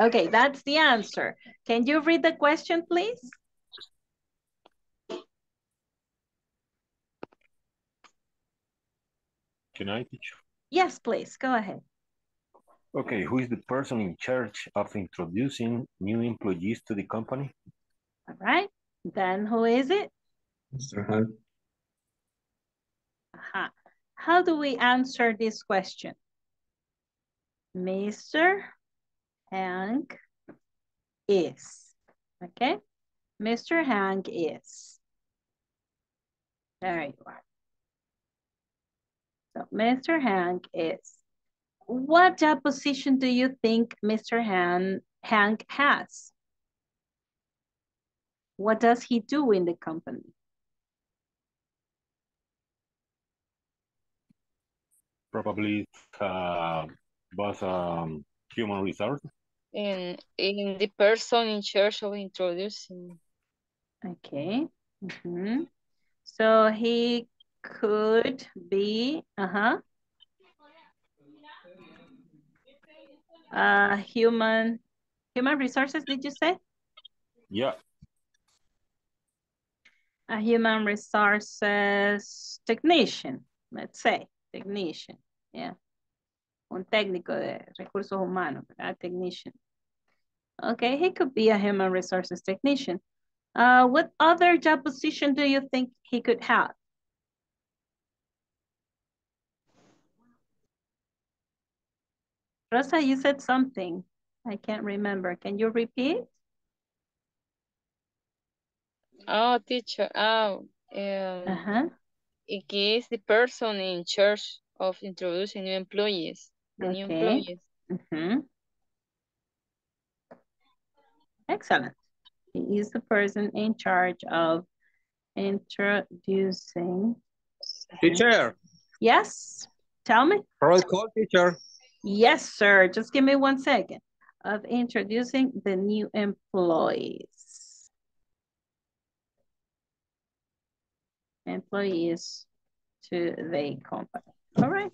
Okay, that's the answer. Can you read the question, please? Can I teach? Yes, please. Go ahead. Okay, who is the person in charge of introducing new employees to the company? All right. Then who is it? Mr. Hank. How do we answer this question? Mr. Hank is. Okay. Mr. Hank is. There you are. So Mr. Hank is. What job position do you think Mr. Hank has? What does he do in the company? Probably was human resources. In the person in charge of introducing. Okay. So he could be, human resources, did you say? Yeah. A human resources technician, let's say, technician, yeah. Un técnico de recursos humanos, ¿verdad? Technician. Okay, he could be a human resources technician. What other job position do you think he could have? Rosa, you said something. I can't remember. Can you repeat? Oh, teacher. It is the person in charge of introducing new employees. The new employees. Excellent. He is the person in charge of introducing. Teacher. Yes, tell me. Roll call, teacher. Yes, sir. Just give me 1 second. Of introducing the new employees. Employees to the company. All right.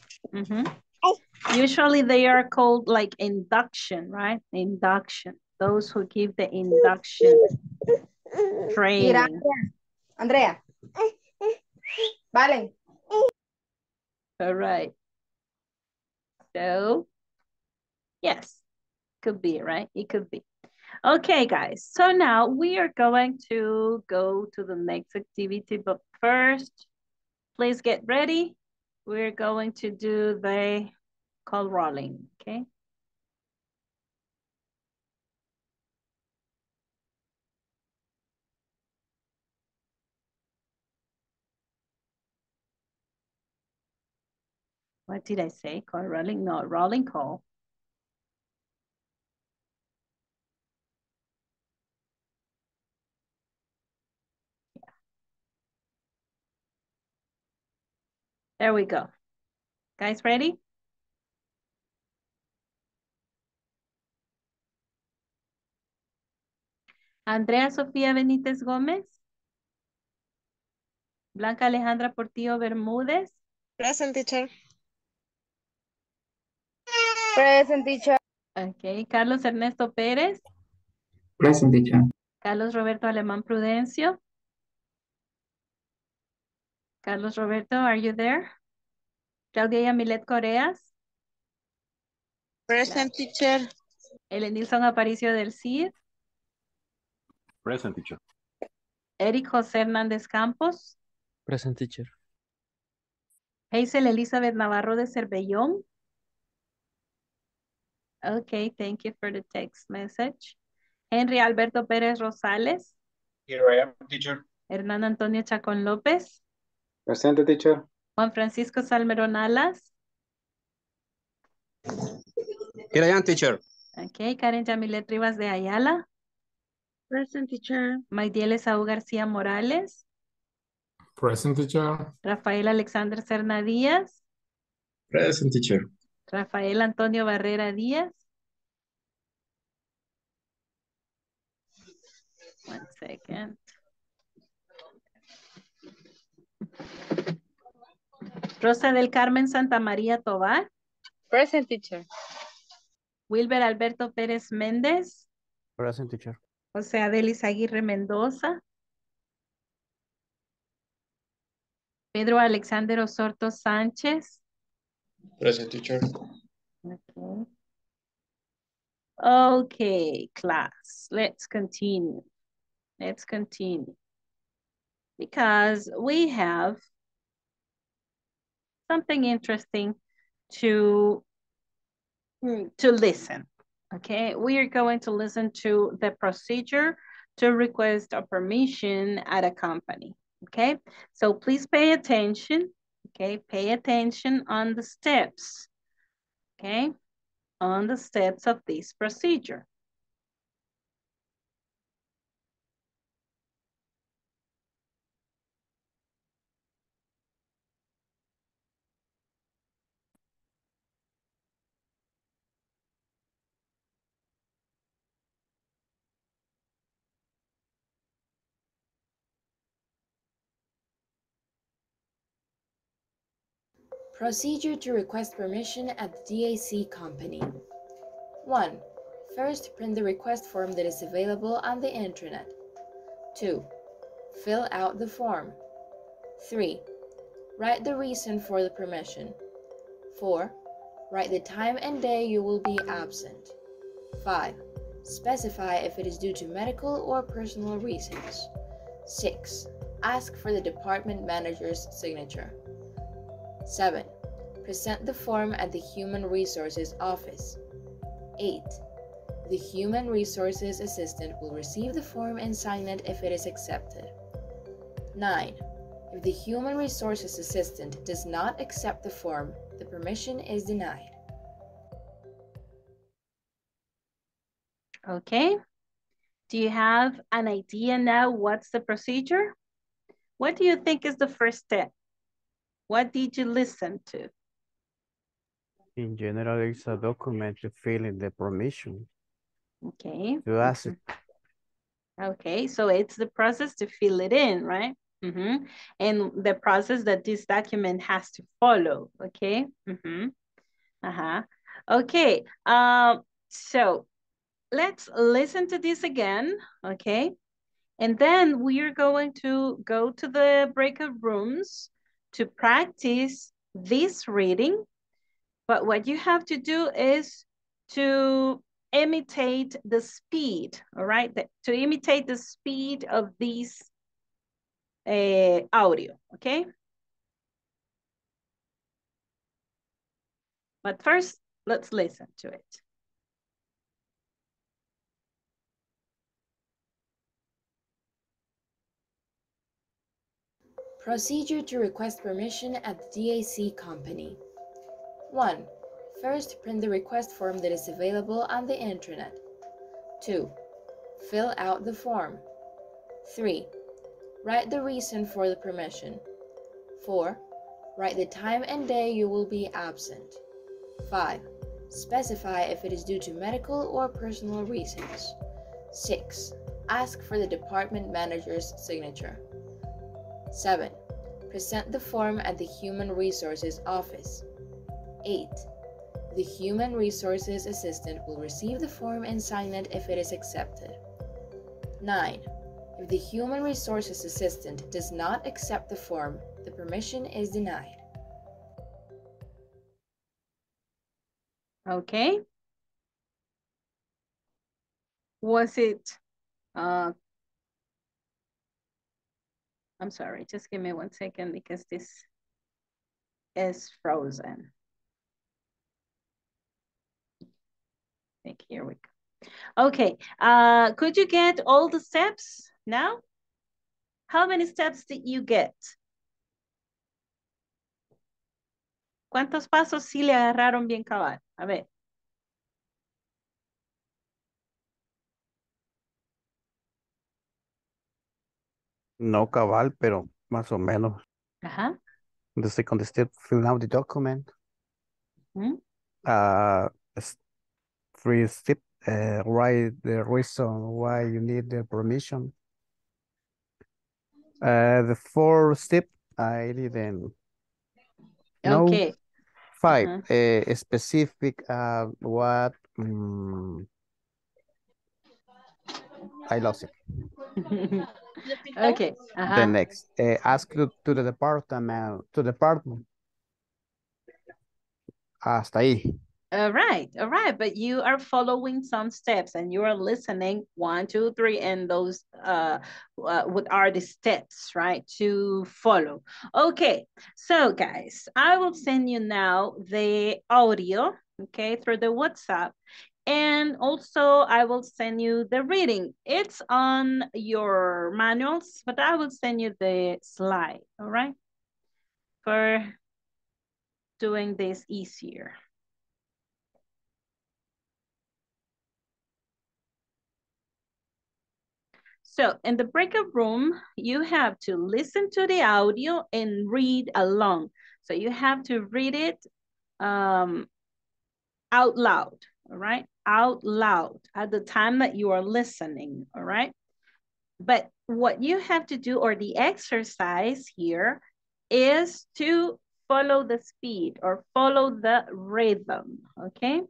Usually they are called like induction, right? Induction. Those who give the induction training. Andrea. Valen. All right. So, yes, could be, right? It could be. Okay, guys. So now we are going to go to the next activity, but first, please get ready. We're going to do the call rolling, okay? What did I say? Call rolling? No, rolling call. Yeah. There we go. Guys, ready? Andrea Sofía Benítez Gómez. Blanca Alejandra Portillo Bermúdez. Present, teacher. Present, teacher. Ok, Carlos Ernesto Pérez. Present, teacher. Carlos Roberto Alemán Prudencio. Carlos Roberto, are you there? Claudia Yamilet Coreas. Present, teacher. Elenilson Aparicio del Cid. Present, teacher. Eric José Hernández Campos. Present, teacher. Hazel Elizabeth Navarro de Cervellón. Okay, thank you for the text message. Henry Alberto Pérez Rosales. Here I am, teacher. Hernán Antonio Chacón López. Presente, teacher. Juan Francisco Salmerón Alas. Here I am, teacher. Okay, Karen Yamilet Rivas de Ayala. Present, teacher. Maydiel Esaú García Morales. Present, teacher. Rafael Alexander Serna Díaz. Present, teacher. Rafael Antonio Barrera Díaz. One second. Rosa del Carmen Santa María Tobar. Present, teacher. Wilber Alberto Pérez Méndez. Present, teacher. José Adelis Aguirre Mendoza. Pedro Alexander Osorto Sánchez. Present, teacher. Okay. Okay, class, let's continue. Let's continue. Because we have something interesting to listen. Okay, we are going to listen to the procedure to request a permission at a company. Okay, so please pay attention. Okay, pay attention on the steps. Okay, on the steps of this procedure. Procedure to request permission at the DAC company. 1. First, print the request form that is available on the internet. 2. Fill out the form. 3. Write the reason for the permission. 4. Write the time and day you will be absent. 5. Specify if it is due to medical or personal reasons. 6. Ask for the department manager's signature. 7. Present the form at the Human Resources Office. 8. The Human Resources Assistant will receive the form and sign it if it is accepted. 9. If the Human Resources Assistant does not accept the form, the permission is denied. Okay. Do you have an idea now what's the procedure? What do you think is the first step? What did you listen to? In general, it's a document to fill in the permission. Okay. To ask it. Okay, so it's the process to fill it in, right? And the process that this document has to follow, okay? Okay, so let's listen to this again, okay? And then we are going to go to the breakout rooms to practice this reading. But what you have to do is to imitate the speed, all right? To imitate the speed of this audio, okay? But first, let's listen to it. Procedure to request permission at the DAC company. 1. First, print the request form that is available on the internet. 2. Fill out the form. 3. Write the reason for the permission. 4. Write the time and day you will be absent. 5. Specify if it is due to medical or personal reasons. 6. Ask for the department manager's signature. 7. Present the form at the Human Resources Office. 8. The Human Resources Assistant will receive the form and sign it if it is accepted. 9. If the Human Resources Assistant does not accept the form, The permission is denied. Okay. Was it, I'm sorry, just give me 1 second because this is frozen. I think here we go. Okay, could you get all the steps now? How many steps did you get? ¿Cuántos pasos sí le agarraron bien cabal? A ver. No cabal, pero más o menos. Ajá. The second step, fill out the document. ¿Mm? Three step, write the reason why you need the permission. The fourth step, I didn't know. Okay. Five, specific, what, I lost it. Okay. The next, ask to the department. Hasta ahí. All right, but you are following some steps and you are listening 1, 2, 3, and those what are the steps, right, to follow. Okay, so guys, I will send you now the audio, okay, through the WhatsApp. And also I will send you the reading. It's on your manuals, but I will send you the slide, all right, for doing this easier. So in the breakout room, you have to listen to the audio and read along. So you have to read it out loud, all right? Out loud at the time that you are listening, all right? But what you have to do, or the exercise here, is to follow the speed or follow the rhythm, okay?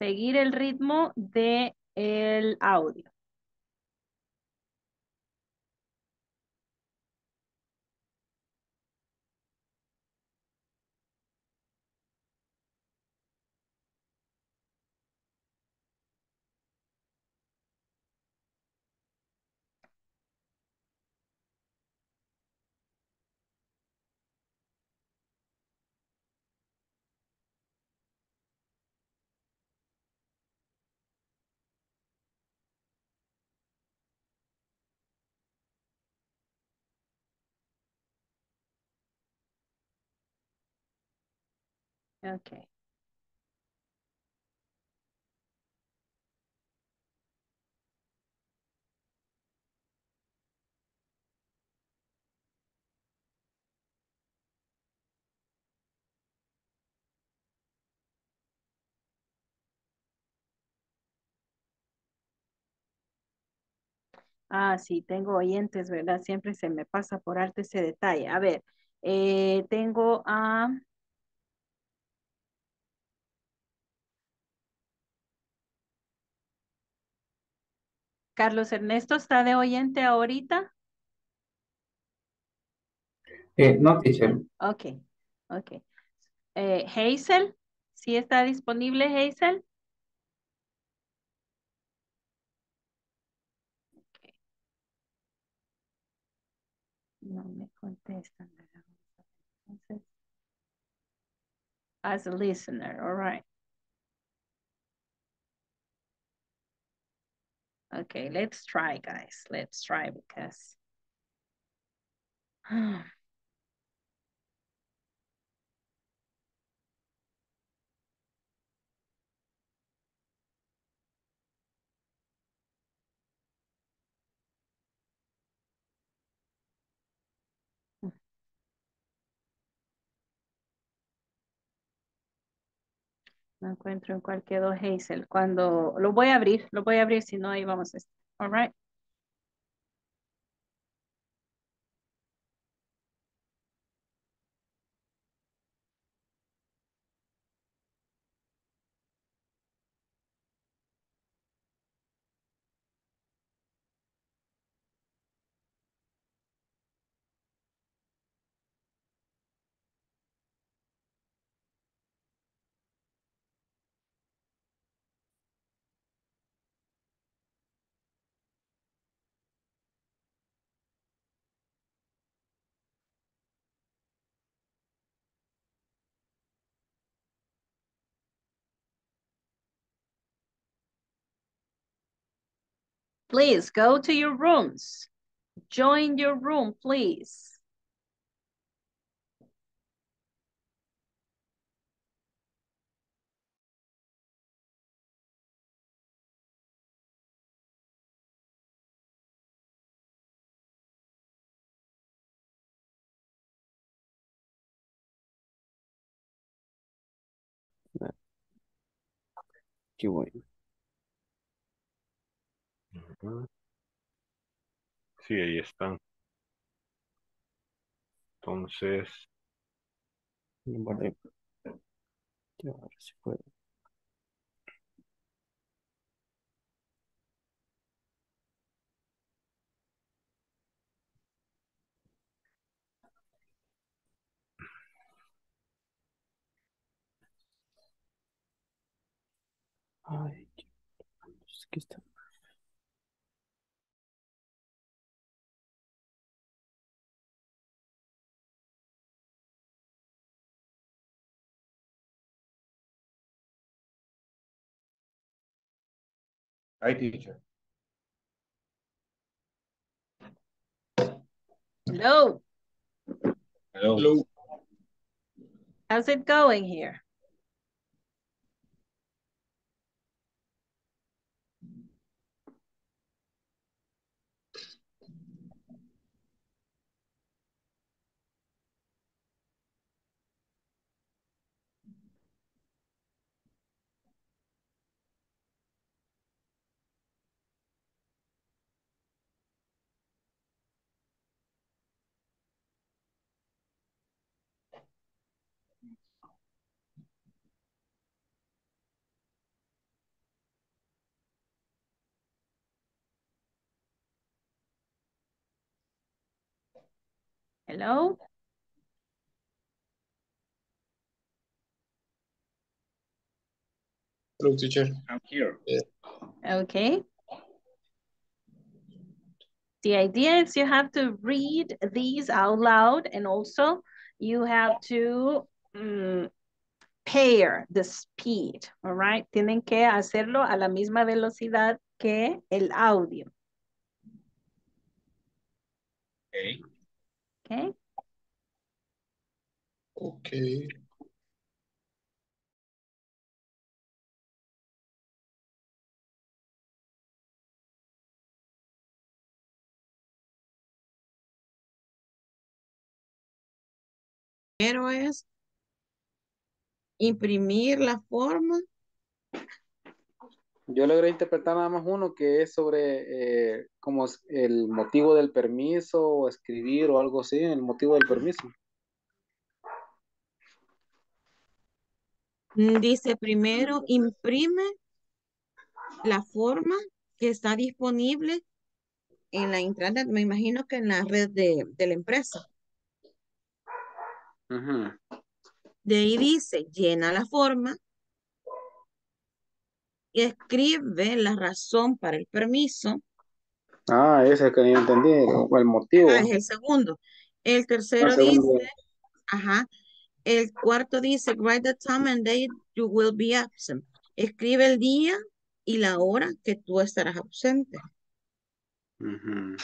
Seguir el ritmo de el audio. Okay. Ah, sí, tengo oyentes, ¿verdad? Siempre se me pasa por alto ese detalle. A ver, tengo a... Carlos Ernesto, ¿está de oyente ahorita? No, teacher. Ok, ok. Hazel, ¿sí está disponible Hazel? Ok. No me contestan, ¿verdad? Entonces, as a listener, all right. Okay, let's try, guys. Let's try because... No encuentro en cuál quedó Hazel. Cuando lo voy a abrir, si no ahí vamos a estar. All right. Please go to your rooms. Join your room, please. Qué bueno. Ujú. Sí, ahí están. Entonces, Vale. Ya, ahora sí puedo. Ay, es que está. Hi, teacher. Hello. Hello. How's it going here? Hello. Hello, teacher. I'm here. Okay. The idea is you have to read these out loud, and also you have to pair the speed, all right? Tienen que hacerlo a la misma velocidad que el audio. Okay. Okay. Okay. Primero es imprimir la forma. Yo logré interpretar nada más uno que es sobre como el motivo del permiso o escribir o algo así, el motivo del permiso. Dice primero imprime la forma que está disponible en la intranet, me imagino que en la red de la empresa. Ujú. De ahí dice, llena la forma y escribe la razón para el permiso. Ah, ese que yo entendí, el motivo. Es el segundo. El Ah, tercero segundo. dice, ajá. El cuarto dice, write the time and date you will be absent. Escribe el día y la hora que tú estarás ausente. Ujú.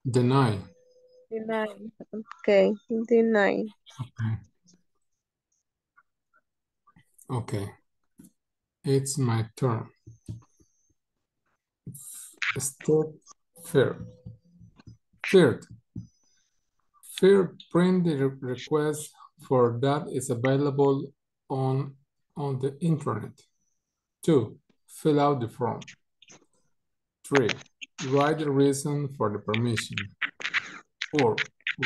Deny. Deny. Okay, deny. Okay. It's my turn. Step third. Third, print the request for that is available on the internet. 2, fill out the form. 3, write the reason for the permission. 4,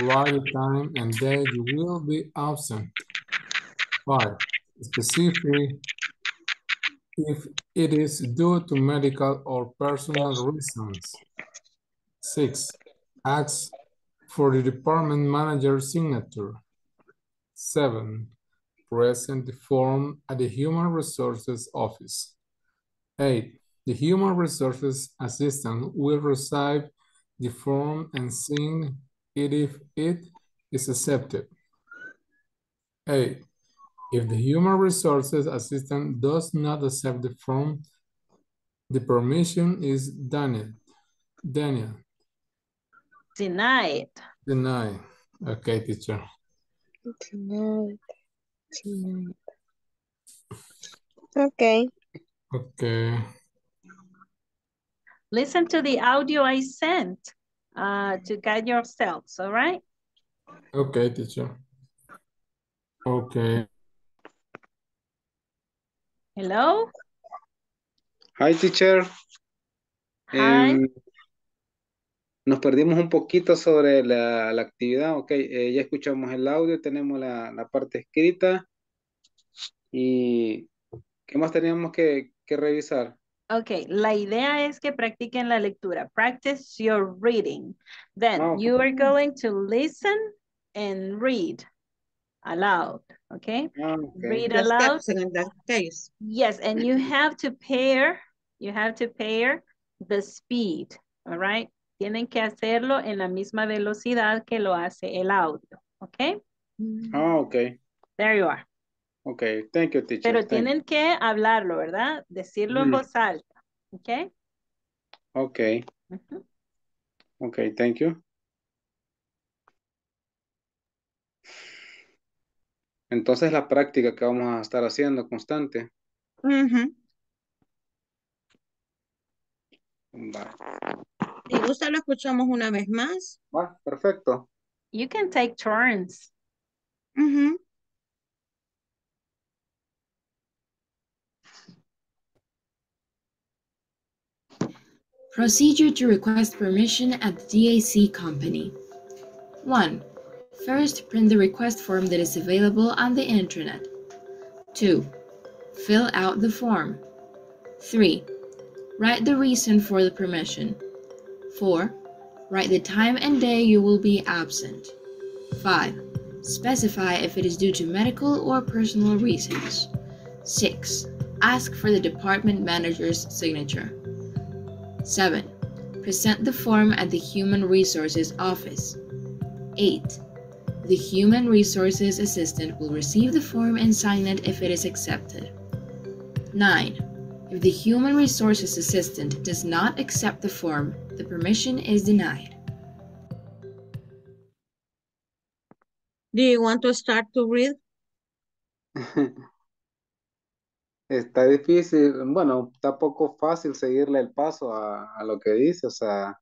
write the time and date you will be absent. 5, specify if it is due to medical or personal reasons. 6, ask for the department manager's signature. 7, present the form at the Human Resources Office. 8, the Human Resources Assistant will receive the form and sign if it is accepted. A, if the human resources assistant does not accept the form, the permission is denied. Denied. Denied. Denied. Okay, teacher. Denied. Denied. Okay. Okay. Listen to the audio I sent to guide yourselves, all right? Okay, teacher. Okay. Hello? Hi, teacher. Hi. Nos perdimos un poquito sobre la actividad. Ok, ya escuchamos el audio, tenemos la parte escrita. ¿Y qué más teníamos que revisar? Okay, la idea es que practiquen la lectura. Practice your reading. Then Okay. you are going to listen and read aloud, okay? Okay. Read The aloud. steps in that case. Yes, and you have to pair the speed, all right? Tienen que hacerlo en la misma velocidad que lo hace el audio, okay? Okay. There you are. Okay, thank you, teacher. Pero Thank tienen que hablarlo, ¿verdad? Decirlo en voz alta, okay? Okay. Okay, thank you. Entonces la práctica que vamos a estar haciendo constante. Va. Si gusta, lo escuchamos una vez más. Va, perfecto. You can take turns. Procedure to request permission at the DAC company. 1. First, print the request form that is available on the internet. 2. Fill out the form. 3. Write the reason for the permission. 4. Write the time and day you will be absent. 5. Specify if it is due to medical or personal reasons. 6. Ask for the department manager's signature. 7. Present the form at the Human Resources Office. 8. The Human Resources Assistant will receive the form and sign it if it is accepted. 9. If the Human Resources Assistant does not accept the form, the permission is denied. Do you want to start to read? Está difícil, bueno, está poco fácil seguirle el paso a lo que dice, o sea.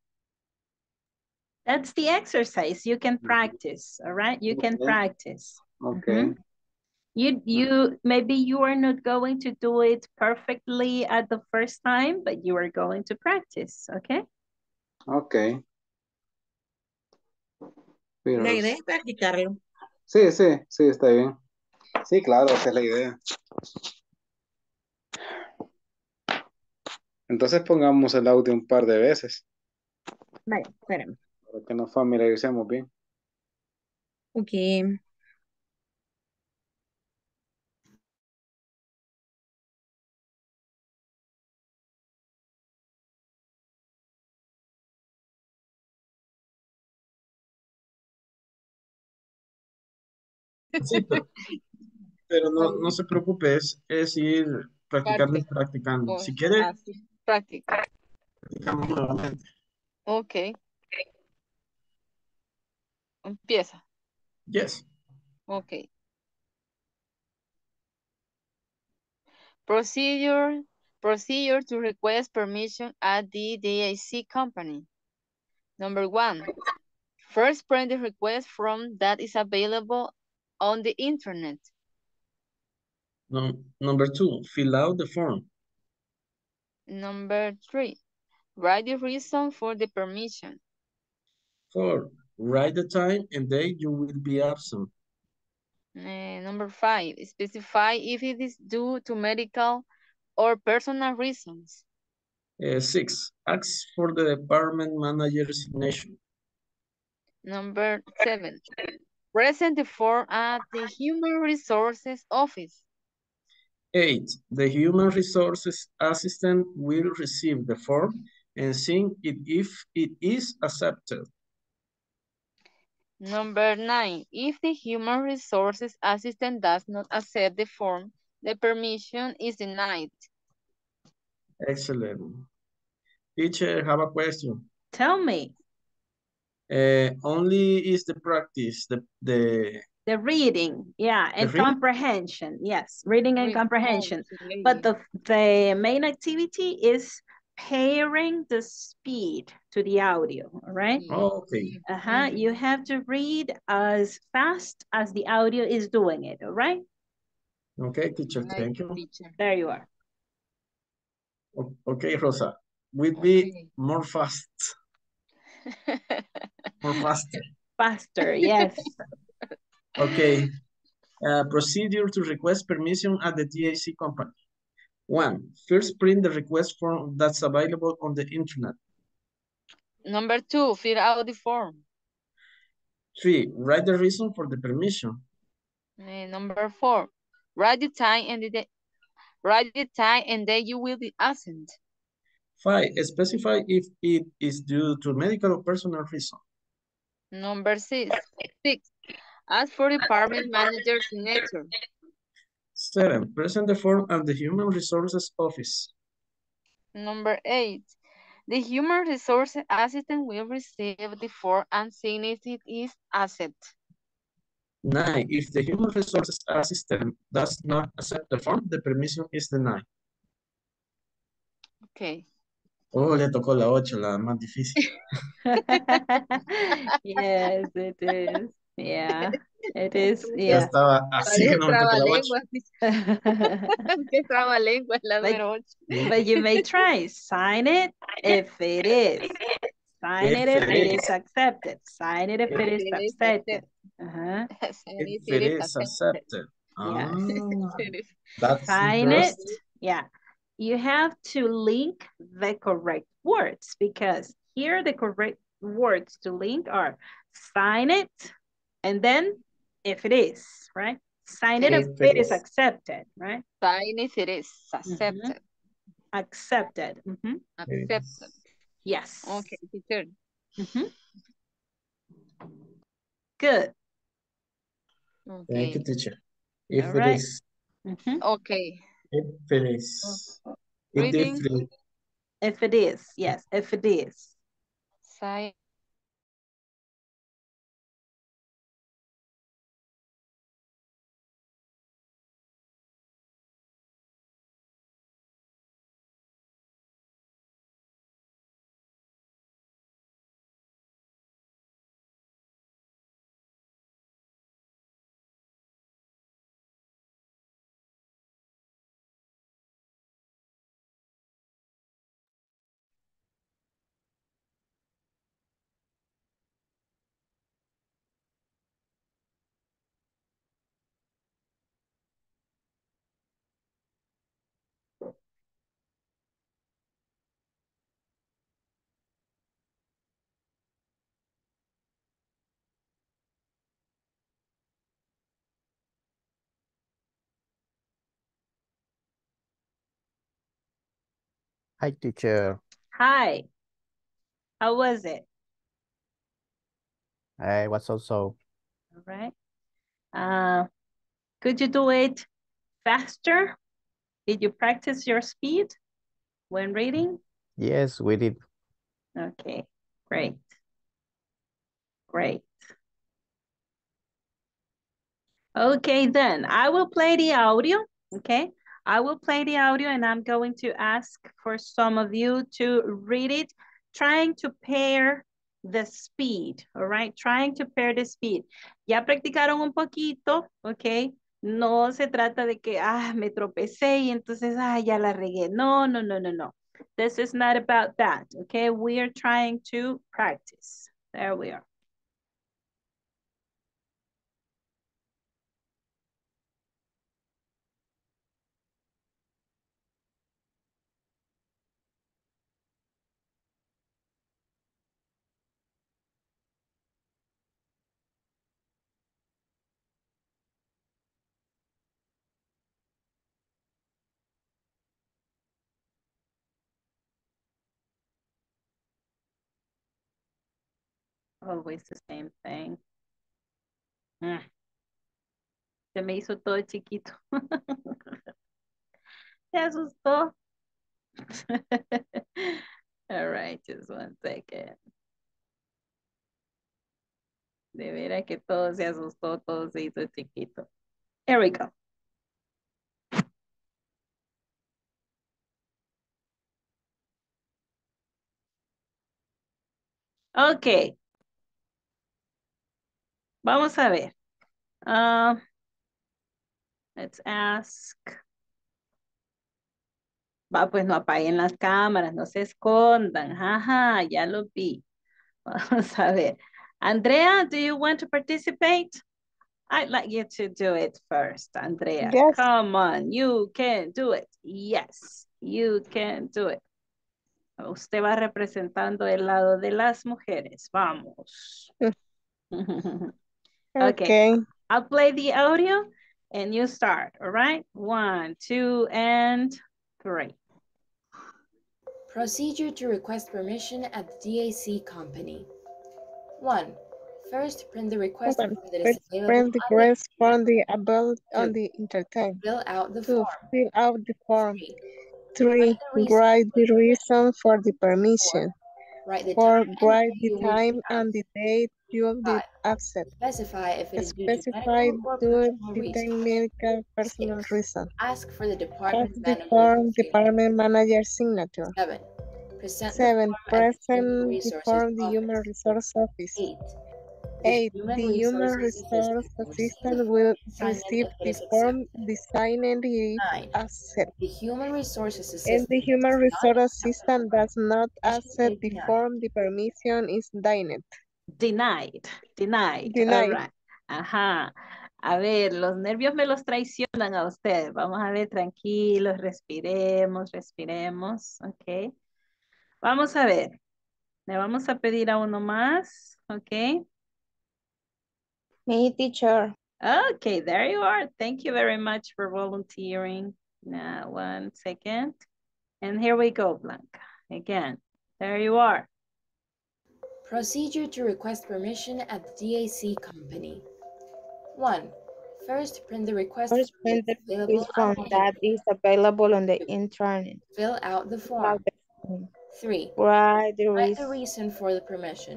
That's the exercise. You can practice, all right? You can practice. Okay. You maybe you are not going to do it perfectly at the first time, but you are going to practice, okay? Okay. La idea es practicarlo. Sí, está bien. Sí, claro, esa es la idea. Entonces pongamos el audio un par de veces. Vale, espérame. Para que nos familiaricemos bien. Ok. Sí, pero no se preocupe, es ir practicando y practicando. Si quiere, Práctica. practicamos nuevamente. Ok. Empieza. Yes. Ok. Procedure to request permission at the DAC company. Number 1. First, print the request form that is available on the internet. Number 2, fill out the form. Number 3, write the reason for the permission. 4, write the time and date you will be absent. Number 5, specify if it is due to medical or personal reasons. 6, ask for the department manager's signature. Number 7, present the form at the Human Resources Office. 8, the Human Resources Assistant will receive the form and sign it if it is accepted. Number 9, if the human resources assistant does not accept the form, the permission is denied. Excellent. Teacher, have a question. Tell me. Only is the practice, The reading, yeah, and reading? comprehension, yes, reading and comprehension. But the main activity is pairing the speed to the audio, all right? Oh, okay. You have to read as fast as the audio is doing it, all right? Okay, teacher, thank you. There you are. Okay, Rosa, will be more fast. More faster. Faster, yes. Okay. Procedure to request permission at the DAC company. 1. First print the request form that's available on the internet. Number 2, fill out the form. 3. Write the reason for the permission. Number 4, write the time and then you will be assigned. 5. Specify if it is due to medical or personal reason. Number 6, ask for department manager's signature. 7. Present the form at the Human Resources Office. Number 8, the human resources assistant will receive the form and sign if it is accepted. 9. If the Human Resources Assistant does not accept the form, the permission is denied. Okay. Oh, le tocó la 8, la más difícil. Yes, it is. Yeah, it is. Ya Yeah. estaba así que no me toque la 8. Qué trabalengua es la número 8. But you may try. Sign it if it is. Sign it if it is accepted. Sign it if it is accepted. If it is accepted. Yes. That's Sign it. interesting. Yeah. You have to link the correct words because here the correct words to link are sign it and then if it is, right? Sign it if it is accepted, right? Sign if it is accepted. Accepted. Accepted. Yes. Okay, teacher. Good. Okay. Thank you, teacher. If it is. Okay. If it is. Reading. If it is, yes, if it is. Sign. Hi, teacher. Hi. How was it? I was also. All right. Could you do it faster? Did you practice your speed when reading? Yes, we did. Okay, great. Great. Okay, then I will play the audio, okay? I will play the audio and I'm going to ask for some of you to read it, trying to pair the speed, all right? Trying to pair the speed. Ya practicaron un poquito, okay? No se trata de que, me tropecé y entonces, ya la regué. No, no, no, no, no. This is not about that, okay? We are trying to practice. There we are. Always the same thing. Mm, Se me hizo todo chiquito. Se asustó. All right, just one second. De veras que todo se asustó, todo se hizo chiquito. Here we go. Ok. Vamos a ver. Let's ask. Va, pues no apaguen las cámaras, no se escondan. Ajá, ya lo vi. Vamos a ver. Andrea, do you want to participate? I'd like you to do it first, Andrea. Yes. Come on, you can do it. Yes, you can do it. Usted va representando el lado de las mujeres. Vamos. Okay. I'll play the audio and you start, all right? 1, 2, and 3. Procedure to request permission at the DAC company. 1. First, print the request form that is available Print the request from the about on the internet. Fill out the 2. form. Fill out the form. 3. 3. Write the reason for the permission. Write the 4. time Write the you will time be and the date you will 5. accept. Specify if it is due to Specify medical or due personal to reason. medical personal 6. reason. Ask for the Ask department the manager's form signature. department manager signature. 7. Present the 7. form at the Human Present the Resources form the Office. Human Resource Office. 8. 8. Human The Human Resources Resource Assistant Assistant sign it will receive if it the is form, accepted. design if 9. accept. The Human Resources And Assistant the Human does not Resource accept Assistant does not permission accept is the denied. form, the permission is denied. Denied. All Denied. right. Ajá. A ver, los nervios me los traicionan a ustedes. Vamos a ver, tranquilos, respiremos. Ok. Vamos a ver. Le vamos a pedir a uno más. Ok. Me, teacher. Okay, there you are. Thank you very much for volunteering. Now, 1 second. And here we go, Blanca. Again, there you are. Procedure to request permission at the DAC company. 1. First, print the request First, print the request form that is available on the internet. Fill out the form. 3. Write the Write the reason for the permission.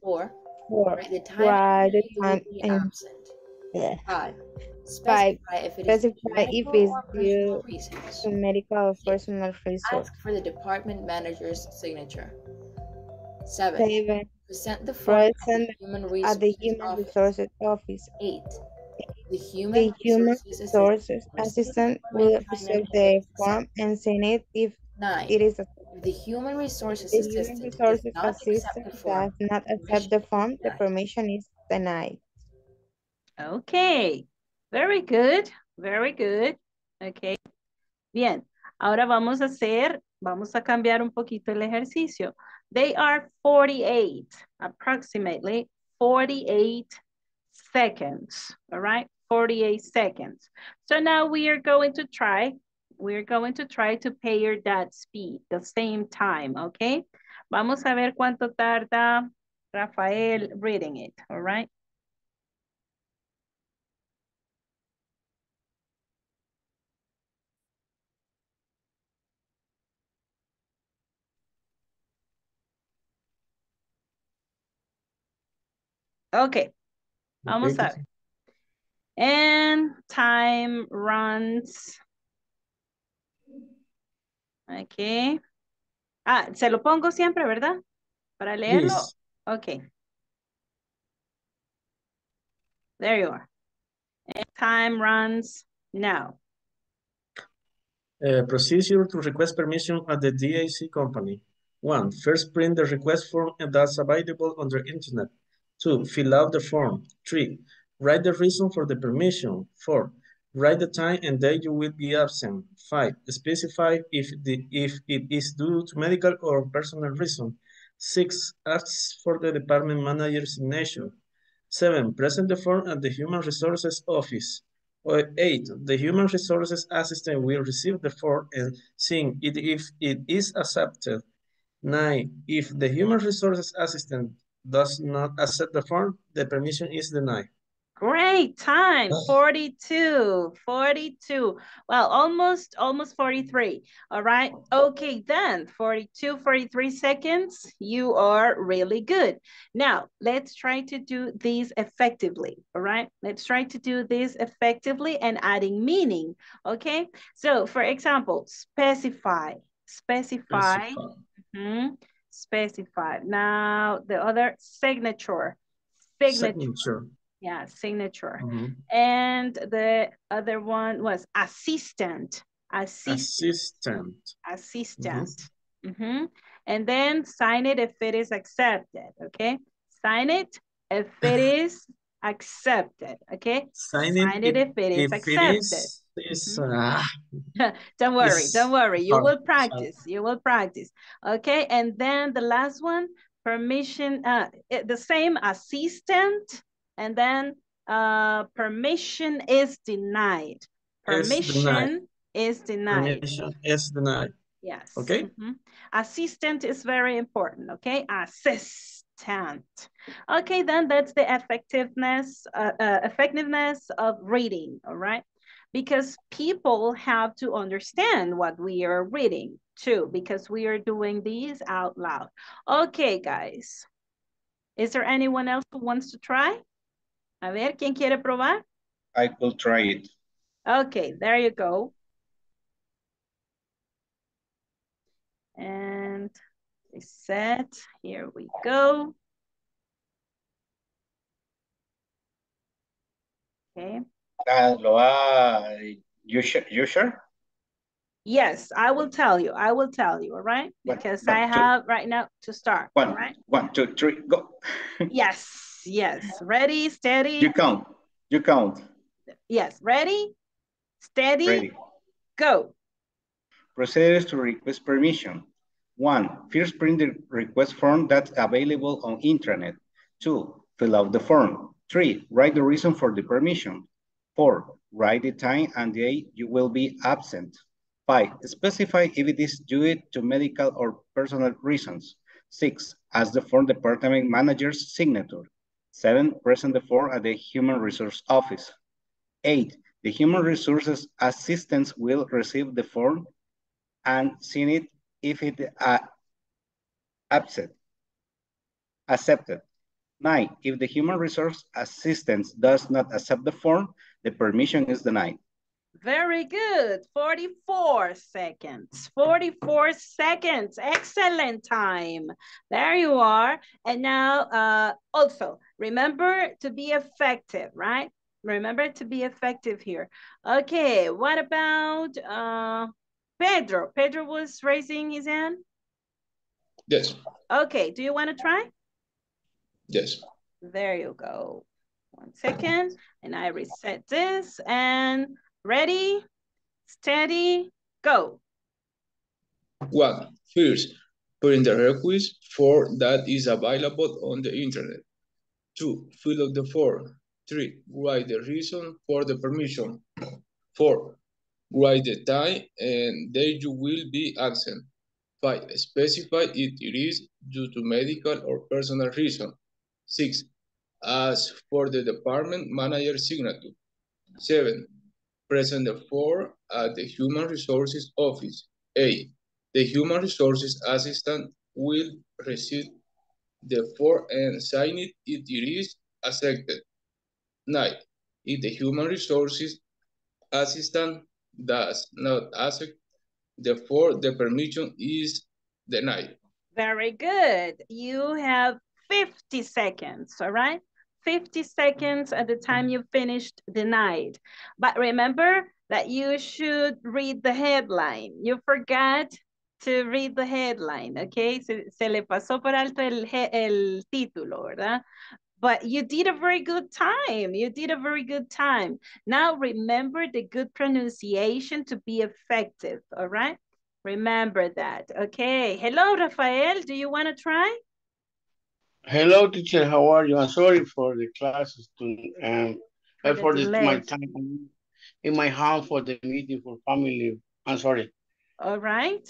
4. 4. Write the time Write the you will time be and absent. 5. 5. Specify if it is Specify if medical it's or due personal reasons. to medical or personal reasons. Ask for the department manager's signature. 7. 7. Present the form Present at the Human at the Resources Human Resources Office. 8. The The Human Human Resources Resources Assistant will receive the form and sign it if 9. it is accepted. If the Human Resources The Human Assistant does Resources not accept Assistant the form, does not accept the form, the permission is denied. Okay, very good, very good. Okay, bien. Ahora vamos a cambiar un poquito el ejercicio. They are 48, approximately 48 seconds, all right? 48 seconds. So now we are going to try to pair that speed, the same time, okay? Vamos a ver cuánto tarda Rafael reading it, all right? Okay, vamos a ver. And time runs. Okay. Se lo pongo siempre, ¿verdad? Para leerlo. Please. Okay. There you are. And time runs now. Procedure to request permission at the DAC company. 1. First, print the request form that's available on the internet. 2. Fill out the form. 3. Write the reason for the permission. 4. Write the time and date you will be absent. 5. Specify if it is due to medical or personal reason. 6. Ask for the department manager's signature. 7. Present the form at the Human Resources Office. 8. The Human Resources Assistant will receive the form and see it if it is accepted. 9. If the Human Resources Assistant does not accept the form, the permission is denied. Great time, 42. Well, almost 43. All right. Okay, then 42, 43 seconds. You are really good. Now, let's try to do this effectively. All right. Let's try to do this effectively and adding meaning. Okay. So, for example, specify. Specify. Specify. Now, the other signature. Signature. Yeah, signature. And the other one was assistant. Assistant. And then sign it if it is accepted, okay? Sign it if it is accepted, okay? Sign it if it is accepted. Don't worry. You will practice. Okay, and then the last one, permission, the same assistant, and then permission is denied. Permission is denied. Permission is denied. Yes. Okay. Assistant is very important. Okay. Assistant. Okay, then that's the effectiveness of reading. All right. Because people have to understand what we are reading too, because we are doing these out loud. Okay, guys. Is there anyone else who wants to try? A ver, ¿quién quiere probar? I could try it. Okay, there you go. And reset. Here we go. Okay. You sure? Yes, I will tell you. All right? Because I have right now to start. All right? 1, 2, 3, go. Yes. Ready, steady. You count. Yes, ready, steady, Ready. Go. Procedures to request permission. 1, first print the request form that's available on intranet. 2, fill out the form. 3, write the reason for the permission. 4, write the time and date you will be absent. 5, specify if it is due to medical or personal reasons. 6, ask the form department manager's signature. 7, present the form at the Human Resource Office. 8, the Human Resources Assistants will receive the form and sign it if it accepted. 9, if the Human Resource Assistant does not accept the form, the permission is denied. Very good. 44 seconds. 44 seconds. Excellent time. There you are. And now, also, remember to be effective, right? Remember to be effective here. Okay, what about Pedro? Pedro was raising his hand? Yes. Okay, do you want to try? Yes. There you go. 1 second, and I reset this, and ready, steady, go. 1, first, put in the request form that is available on the internet. 2, fill out the form. 3, write the reason for the permission. 4, write the time and date you will be absent. 5, specify if it is due to medical or personal reason. 6, ask for the department manager's signature. 7, present the form at the Human Resources Office. 8, the Human Resources Assistant will receive the form and sign it if it is accepted. 9, if the Human Resources Assistant does not accept the form, the permission is denied. Very good. You have 50 seconds, all right? 50 seconds at the time you finished denied. But remember that you should read the headline. You forgot to read the headline, okay? Se le pasó por alto el título, ¿verdad? But you did a very good time. Now remember the good pronunciation to be effective, all right? Remember that, okay? Hello, Rafael, do you want to try? Hello, teacher. How are you? I'm sorry for the classes and for my time in my home for the meeting for family. I'm sorry. All right.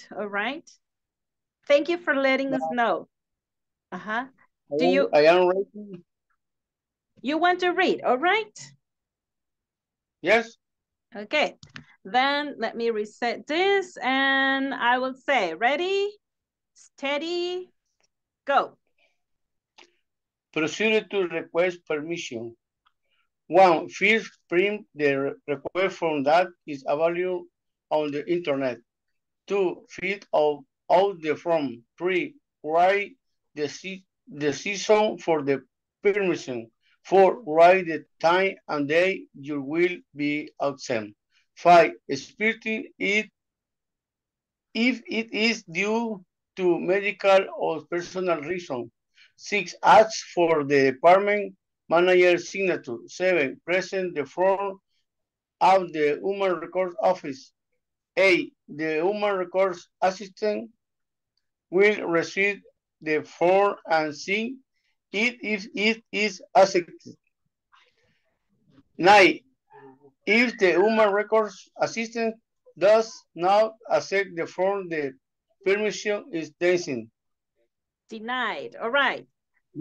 Thank you for letting us know. I am ready. You want to read, all right? Yes. Okay, then let me reset this and I will say, ready, steady, go. Procedure to request permission. 1. First, print the request form that is available on the internet. 2. Fill out the form. 3. Write the season for the permission. 4. Write the time and day you will be absent. 5. Explain it if it is due to medical or personal reason. 6. Ask for the department manager's signature. 7. Present the form at the Human Records Office. 8. The Human Records Assistant will receive the form and sign it if it is accepted. 9. If the Human Records Assistant does not accept the form, the permission is denied. Denied, all right.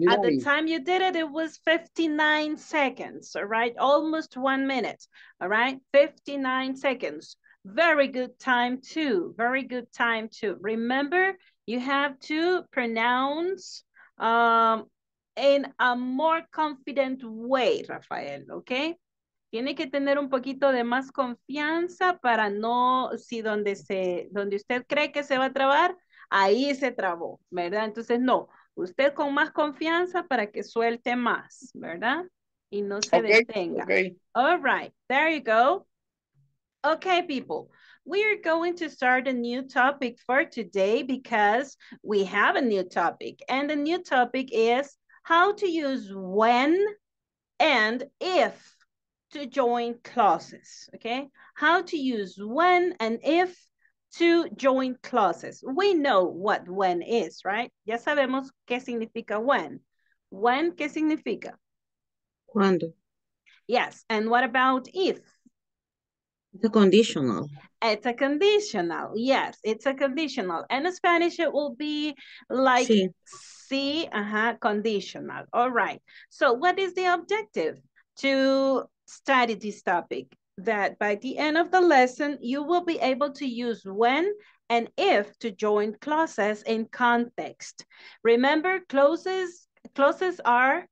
At the time you did it, it was 59 seconds, all right? Almost 1 minute, all right? 59 seconds. Very good time too, very good time too. Remember, you have to pronounce in a more confident way, Rafael, okay? Tiene que tener un poquito de más confianza para no, si donde usted cree que se va a trabar, ahí se trabó, ¿verdad? Entonces, no, usted con más confianza para que suelte más, ¿verdad? Y no se detenga. Okay. All right, there you go. Okay, people, we are going to start a new topic for today because we have a new topic. And the new topic is how to use when and if to join clauses, okay? How to use when and if to join clauses. We know what when is, right? Ya sabemos qué significa when. When, ¿qué significa? Cuando. Yes, and what about if? It's a conditional. It's a conditional, yes, it's a conditional. And in Spanish, it will be like sí, conditional. All right. So what is the objective? To study this topic, that by the end of the lesson, you will be able to use when and if to join clauses in context. Remember, clauses are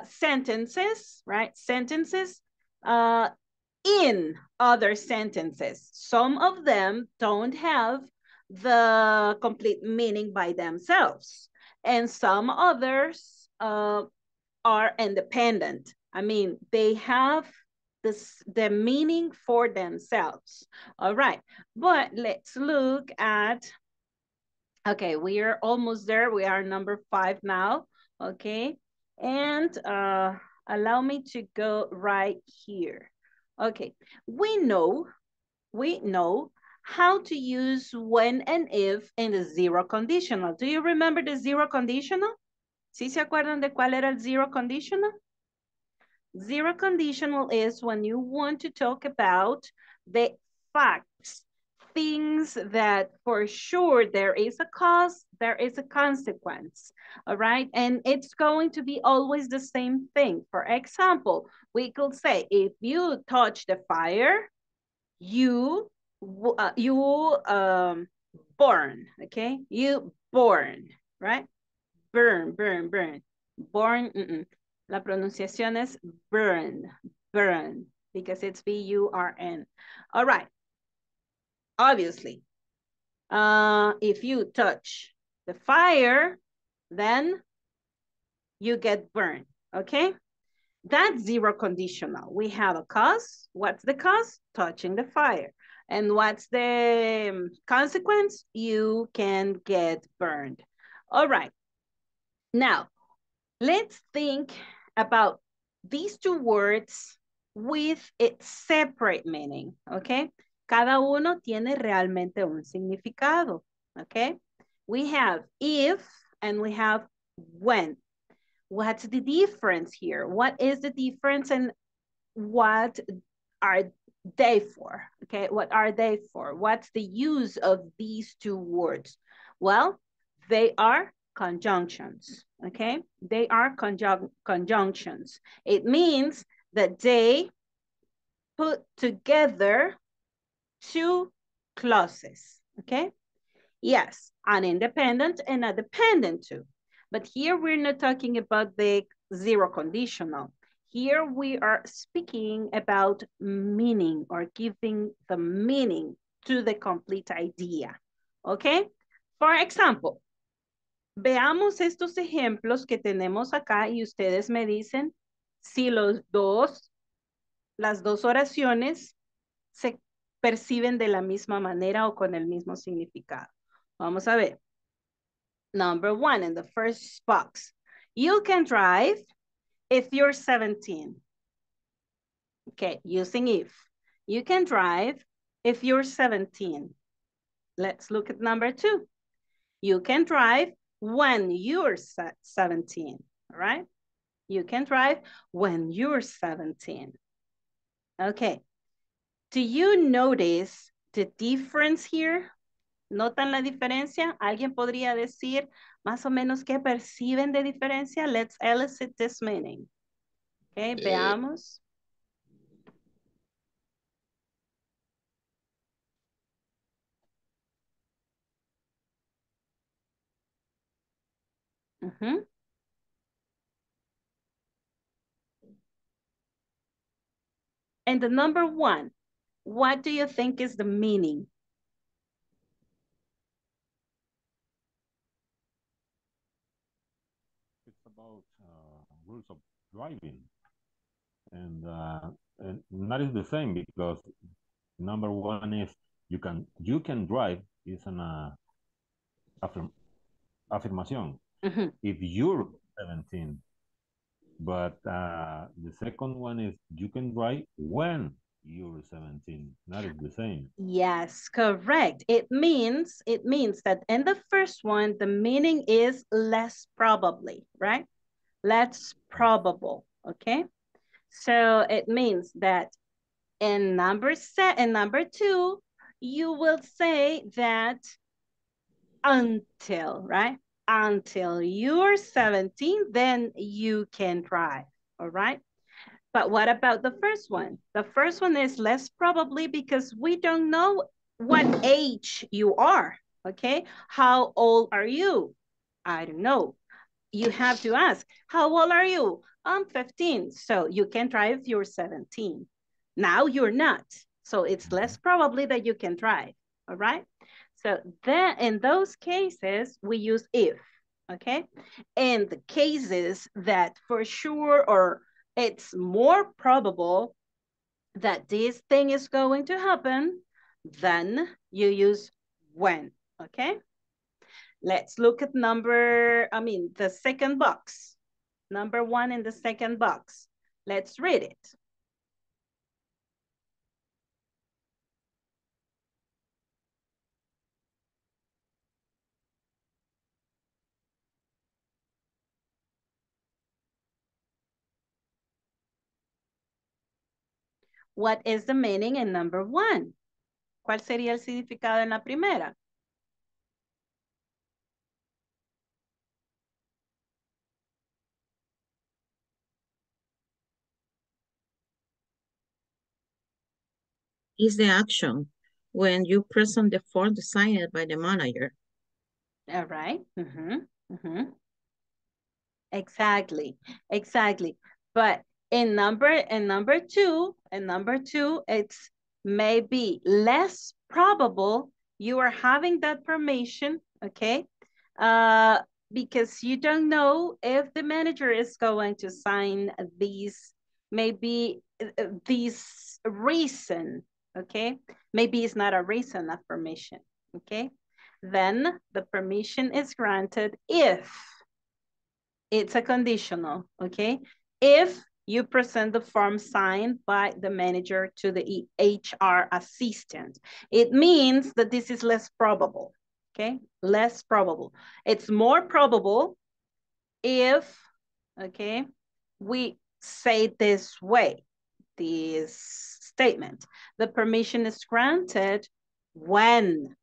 sentences, right? Sentences in other sentences. Some of them don't have the complete meaning by themselves, and some others are independent. I mean, they have the meaning for themselves. All right, but let's look at, okay, we are almost there. We are number 5 now, okay? And allow me to go right here. Okay, we know how to use when and if in the zero conditional. Do you remember the zero conditional? ¿Sí se acuerdan de cuál era el zero conditional? Zero conditional is when you want to talk about the facts, things that for sure there is a cause, there is a consequence, all right? And it's going to be always the same thing. For example, we could say, if you touch the fire, you burn, okay? You burn, right? Burn, burn, burn. Burn, La pronunciación es burn, burn, because it's B-U-R-N. All right. Obviously, if you touch the fire, then you get burned, okay? That's zero conditional. We have a cause. What's the cause? Touching the fire. And what's the consequence? You can get burned. All right. Now, let's think about these two words with its separate meaning, okay? Cada uno tiene realmente un significado, okay? We have if and we have when. What's the difference here? What is the difference and what are they for? Okay, what are they for? What's the use of these two words? Well, they are conjunctions, okay? They are conjunctions. It means that they put together two clauses, okay? Yes, an independent and a dependent too. But here we're not talking about the zero conditional. Here we are speaking about meaning or giving the meaning to the complete idea, okay? For example, veamos estos ejemplos que tenemos acá y ustedes me dicen si las dos oraciones se perciben de la misma manera o con el mismo significado. Vamos a ver. Number one in the first box. You can drive if you're 17. Okay, using if. You can drive if you're 17. Let's look at number two. You can drive when you're 17, all right? You can drive when you're 17. Okay. Do you notice the difference here? ¿Notan la diferencia? ¿Alguien podría decir más o menos qué perciben de diferencia? Let's elicit this meaning. Okay, veamos. And the number one, what do you think is the meaning? It's about rules of driving. And that is the same because number one is you can drive is an affirmation. If you're 17. But the second one is you can drive when you're 17. That is the same. Yes, correct. It means that in the first one, the meaning is less probably, right? Less probable, okay? So it means that in number two, you will say that until, right? Until you're 17, then you can drive, all right? But what about the first one? The first one is less probably because we don't know what age you are, okay? How old are you? I don't know. You have to ask, how old are you? I'm 15, so you can drive if you're 17. Now you're not, so it's less probably that you can drive, all right? So then in those cases, we use if, okay? In the cases that for sure or it's more probable that this thing is going to happen, then you use when, okay? Let's look at the second box. Number one in the second box. Let's read it. What is the meaning in number one? ¿Cuál sería el significado en la primera? Is the action when you present the form designed by the manager. All right. Exactly. But in number two, it's maybe less probable you are having that permission, okay? Because you don't know if the manager is going to sign these, maybe this reason, okay? Maybe it's not a reason of permission, okay? Then the permission is granted if it's a conditional, okay? If you present the form signed by the manager to the HR assistant, it means that this is less probable, okay? Less probable. It's more probable if, okay, we say this way, this statement. The permission is granted when,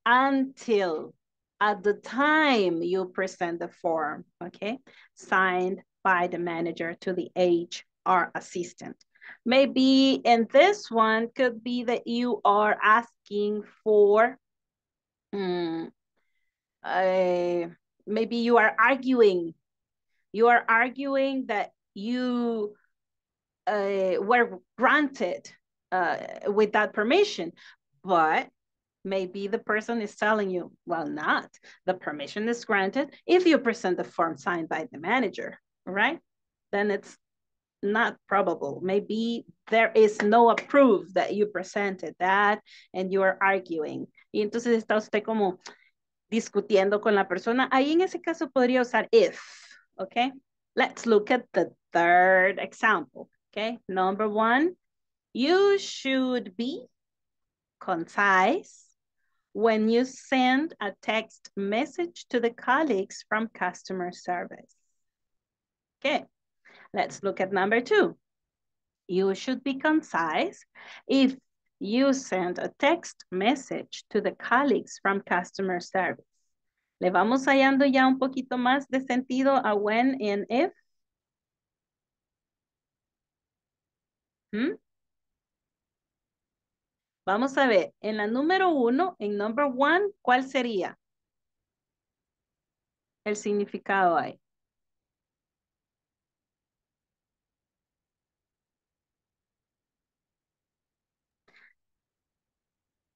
until at the time you present the form, okay? Signed by the manager to the HR assistant. Maybe in this one could be that you are asking for, maybe you are arguing. You are arguing that you were granted with that permission, but maybe the person is telling you, well, not. The permission is granted if you present the form signed by the manager, right? Then it's not probable. Maybe there is no proof that you presented that and you are arguing. Y entonces está usted como discutiendo con la persona. Ahí en ese caso podría usar if, okay? Let's look at the third example, okay? Number 1, you should be concise when you send a text message to the colleagues from customer service. Okay, let's look at number 2. You should be concise if you send a text message to the colleagues from customer service. Le vamos hallando ya un poquito más de sentido a when and if. Vamos a ver, en la número 1, en number 1, ¿cuál sería el significado ahí?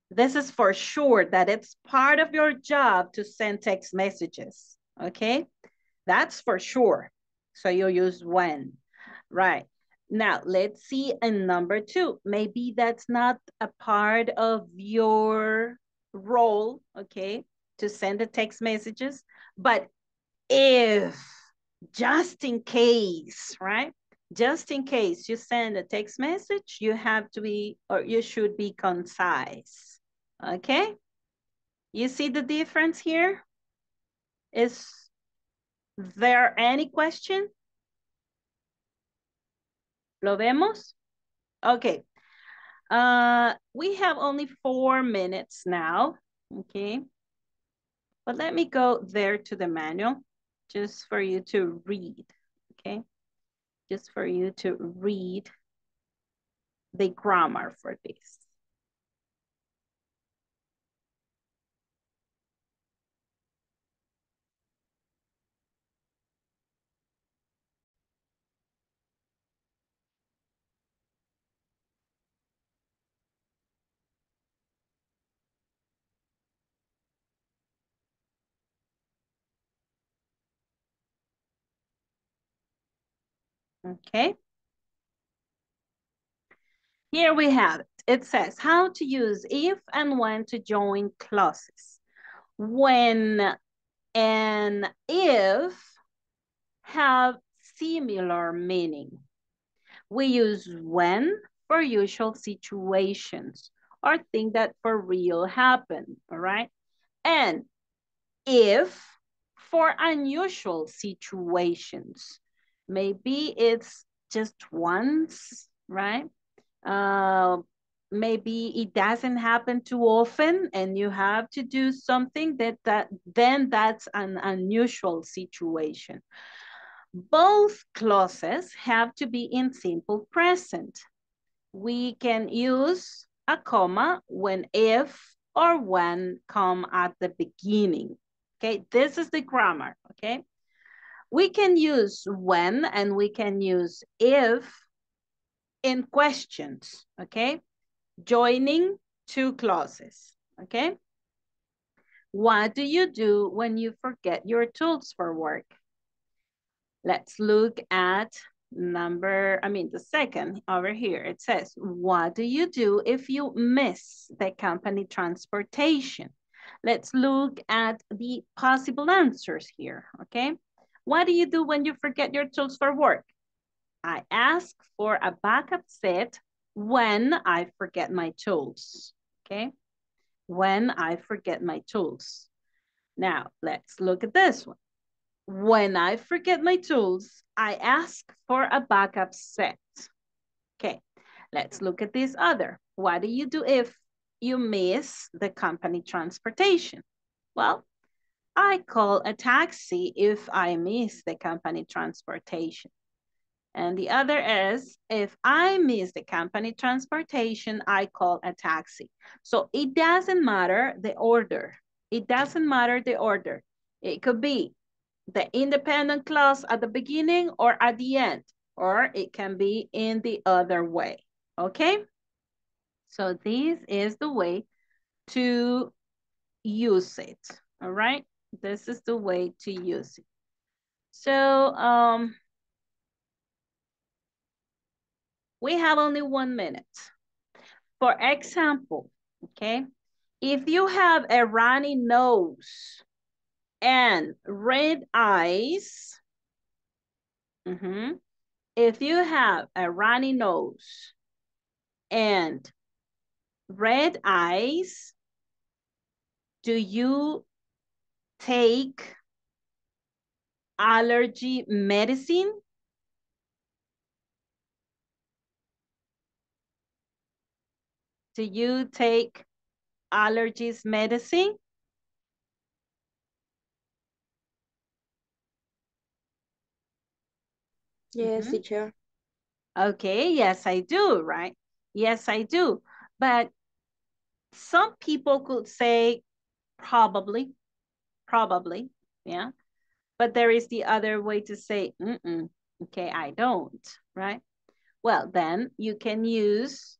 This is for sure that it's part of your job to send text messages, okay? That's for sure. So you use when, right? Now, let's see in number 2. Maybe that's not a part of your role, okay, to send the text messages, but if, just in case, right? Just in case you send a text message, you have to be, or you should be concise, okay? You see the difference here? Is there any question? ¿Lo vemos? Okay. We have only 4 minutes now, okay? But let me go there to the manual just for you to read, okay? Just for you to read the grammar for this. Okay. Here we have it. It says how to use if and when to join clauses. When and if have similar meaning. We use when for usual situations or things that for real happen, all right? And if for unusual situations. Maybe it's just once, right? Maybe it doesn't happen too often and you have to do something then that's an unusual situation. Both clauses have to be in simple present. We can use a comma when if or when come at the beginning. Okay, this is the grammar, okay? We can use when and we can use if in questions, okay? Joining two clauses, okay? What do you do when you forget your tools for work? Let's look at the second over here. It says, what do you do if you miss the company transportation? Let's look at the possible answers here, okay? What do you do when you forget your tools for work? I ask for a backup set when I forget my tools, okay? When I forget my tools. Now, let's look at this one. When I forget my tools, I ask for a backup set. Okay, let's look at this other. What do you do if you miss the company transportation? Well, I call a taxi if I miss the company transportation. And the other is, if I miss the company transportation, I call a taxi. So it doesn't matter the order. It doesn't matter the order. It could be the independent clause at the beginning or at the end, or it can be in the other way, okay? So this is the way to use it, all right? This is the way to use it. So we have only 1 minute. For example, okay, if you have a runny nose and red eyes, if you have a runny nose and red eyes, do you take allergy medicine? Do you take allergies medicine? Yes, teacher. Okay, yes, I do, right? Yes, I do. But some people could say probably, yeah. But there is the other way to say, okay, I don't, right? Well, then you can use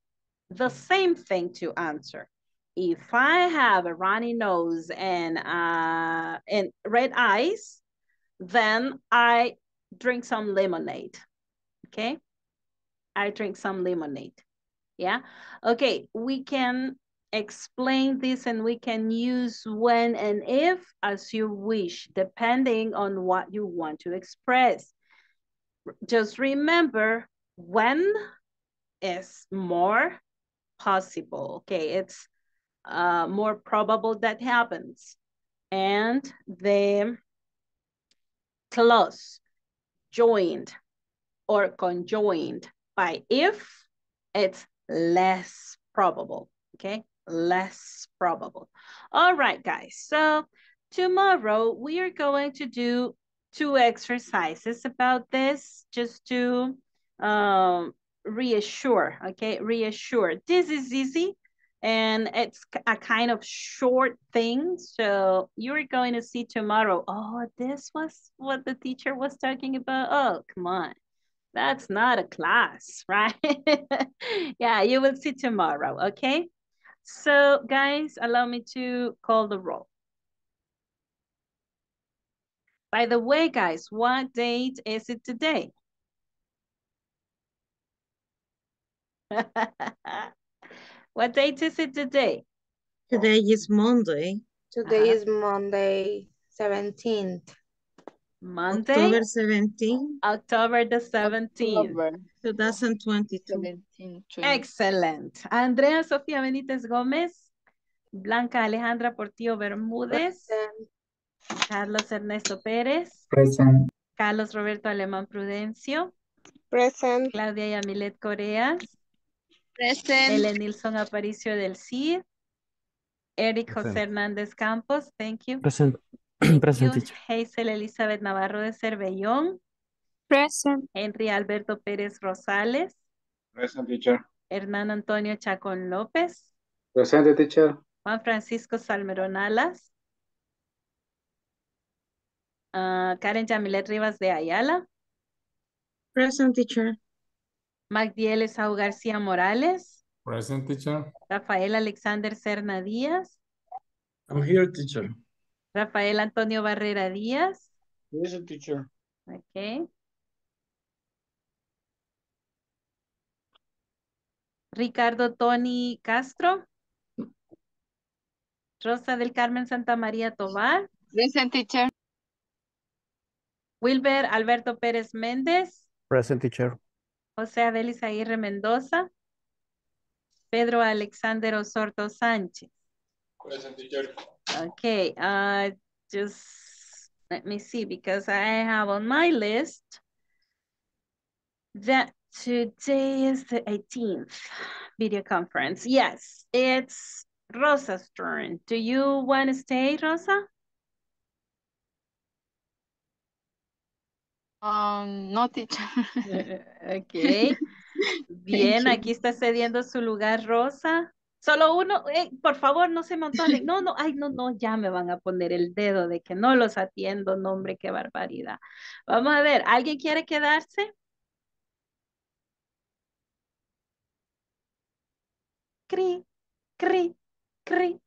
the same thing to answer. If I have a runny nose and red eyes, then I drink some lemonade, okay? I drink some lemonade, yeah? Okay, we can explain this and we can use when and if as you wish, depending on what you want to express. Just remember, when is more possible, okay? It's more probable that happens. And the clause joined or conjoined by if, it's less probable, okay? Less probable. All right, guys. So tomorrow we are going to do 2 exercises about this just to reassure, okay? Reassure. This is easy and it's a kind of short thing. So you're going to see tomorrow, oh, this was what the teacher was talking about. Oh, come on. That's not a class, right? Yeah, you will see tomorrow, okay? So guys, allow me to call the roll. By the way, guys, what date is it today? What date is it today? Today is Monday. Today is Monday, 17th. Monday? October 17th. October the 17th. October 2022. 17, 20. Excellent. Andrea Sofía Benítez Gómez. Blanca Alejandra Portillo Bermúdez. Carlos Ernesto Pérez. Present. Carlos Roberto Alemán Prudencio. Present. Claudia Yamilet Coreas. Present. Ellen Nilsson Aparicio del CID. Eric José Hernández Campos, thank you. Present. Present, teacher. Hazel Elizabeth Navarro de Cervellón. Present. Henry Alberto Pérez Rosales. Present, teacher. Hernán Antonio Chacón López. Presente, teacher. Juan Francisco Salmerón Alas. Karen Yamilet Rivas de Ayala. Present, teacher. Magdiel Esau García Morales. Present, teacher. Rafael Alexander Serna Díaz. I'm here, teacher. Rafael Antonio Barrera Díaz. Present, teacher. Okay. Ricardo Tony Castro. Rosa del Carmen Santa María Tobar. Present, teacher. Wilber Alberto Pérez Méndez. Present, teacher. José Abelis Aguirre Mendoza. Pedro Alexander Osorto Sánchez. Present, teacher. Okay, just let me see, because I have on my list that today is the 18th video conference. Yes, it's Rosa's turn. Do you want to stay, Rosa? No, teacher. Ok. Bien, you. aquí está cediendo su lugar Rosa. Solo uno, por favor, no se amontonen. No, no, ay, no, no, ya me van a poner el dedo de que no los atiendo. No, hombre, qué barbaridad. Vamos a ver, ¿alguien quiere quedarse? Cri, cri, cri.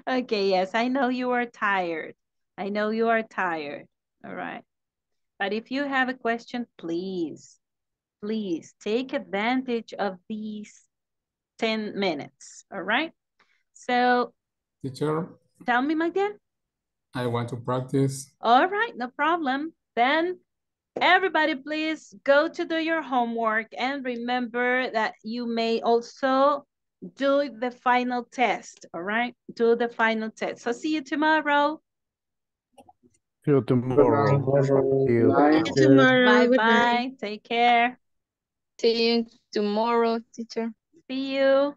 Okay, yes, I know you are tired. I know you are tired. All right. But if you have a question, please take advantage of these 10 minutes. All right. So Teacher, tell me, my dear. I want to practice. All right, no problem. Then everybody, please go to do your homework and remember that you may also do the final test. All right, do the final test. So see you tomorrow. See you tomorrow. See you. See you tomorrow. Good night. Bye-bye. Take care. See you tomorrow, teacher. See you.